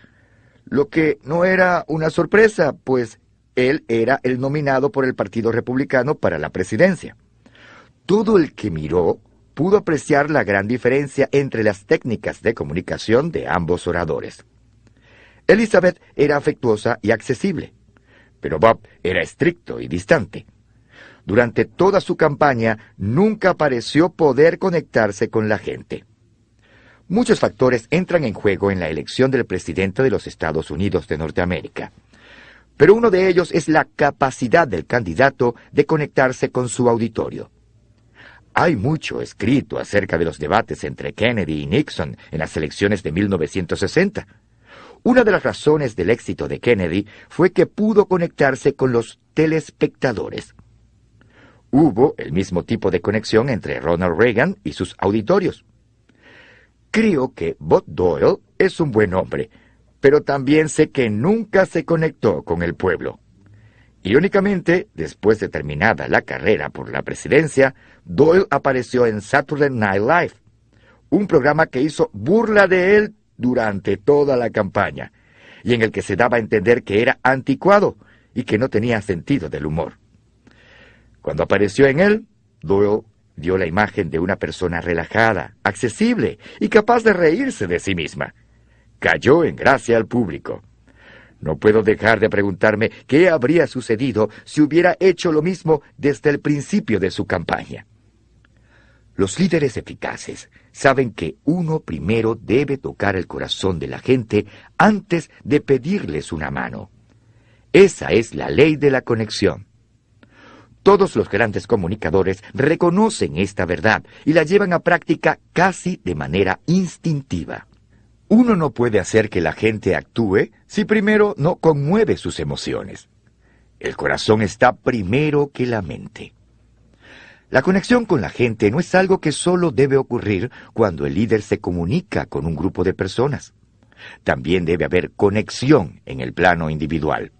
lo que no era una sorpresa, pues él era el nominado por el Partido Republicano para la presidencia. Todo el que miró pudo apreciar la gran diferencia entre las técnicas de comunicación de ambos oradores. Elizabeth era afectuosa y accesible, pero Bob era estricto y distante. Durante toda su campaña nunca pareció poder conectarse con la gente. Muchos factores entran en juego en la elección del presidente de los Estados Unidos de Norteamérica, pero uno de ellos es la capacidad del candidato de conectarse con su auditorio. Hay mucho escrito acerca de los debates entre Kennedy y Nixon en las elecciones de 1960. Una de las razones del éxito de Kennedy fue que pudo conectarse con los telespectadores. Hubo el mismo tipo de conexión entre Ronald Reagan y sus auditorios. Creo que Bob Doyle es un buen hombre, pero también sé que nunca se conectó con el pueblo. Irónicamente, después de terminada la carrera por la presidencia, Doyle apareció en Saturday Night Live, un programa que hizo burla de él durante toda la campaña, y en el que se daba a entender que era anticuado y que no tenía sentido del humor. Cuando apareció en él, Doyle dio la imagen de una persona relajada, accesible y capaz de reírse de sí misma. Cayó en gracia al público. No puedo dejar de preguntarme qué habría sucedido si hubiera hecho lo mismo desde el principio de su campaña. Los líderes eficaces saben que uno primero debe tocar el corazón de la gente antes de pedirles una mano. Esa es la ley de la conexión. Todos los grandes comunicadores reconocen esta verdad y la llevan a práctica casi de manera instintiva. Uno no puede hacer que la gente actúe si primero no conmueve sus emociones. El corazón está primero que la mente. La conexión con la gente no es algo que solo debe ocurrir cuando el líder se comunica con un grupo de personas. También debe haber conexión en el plano individual.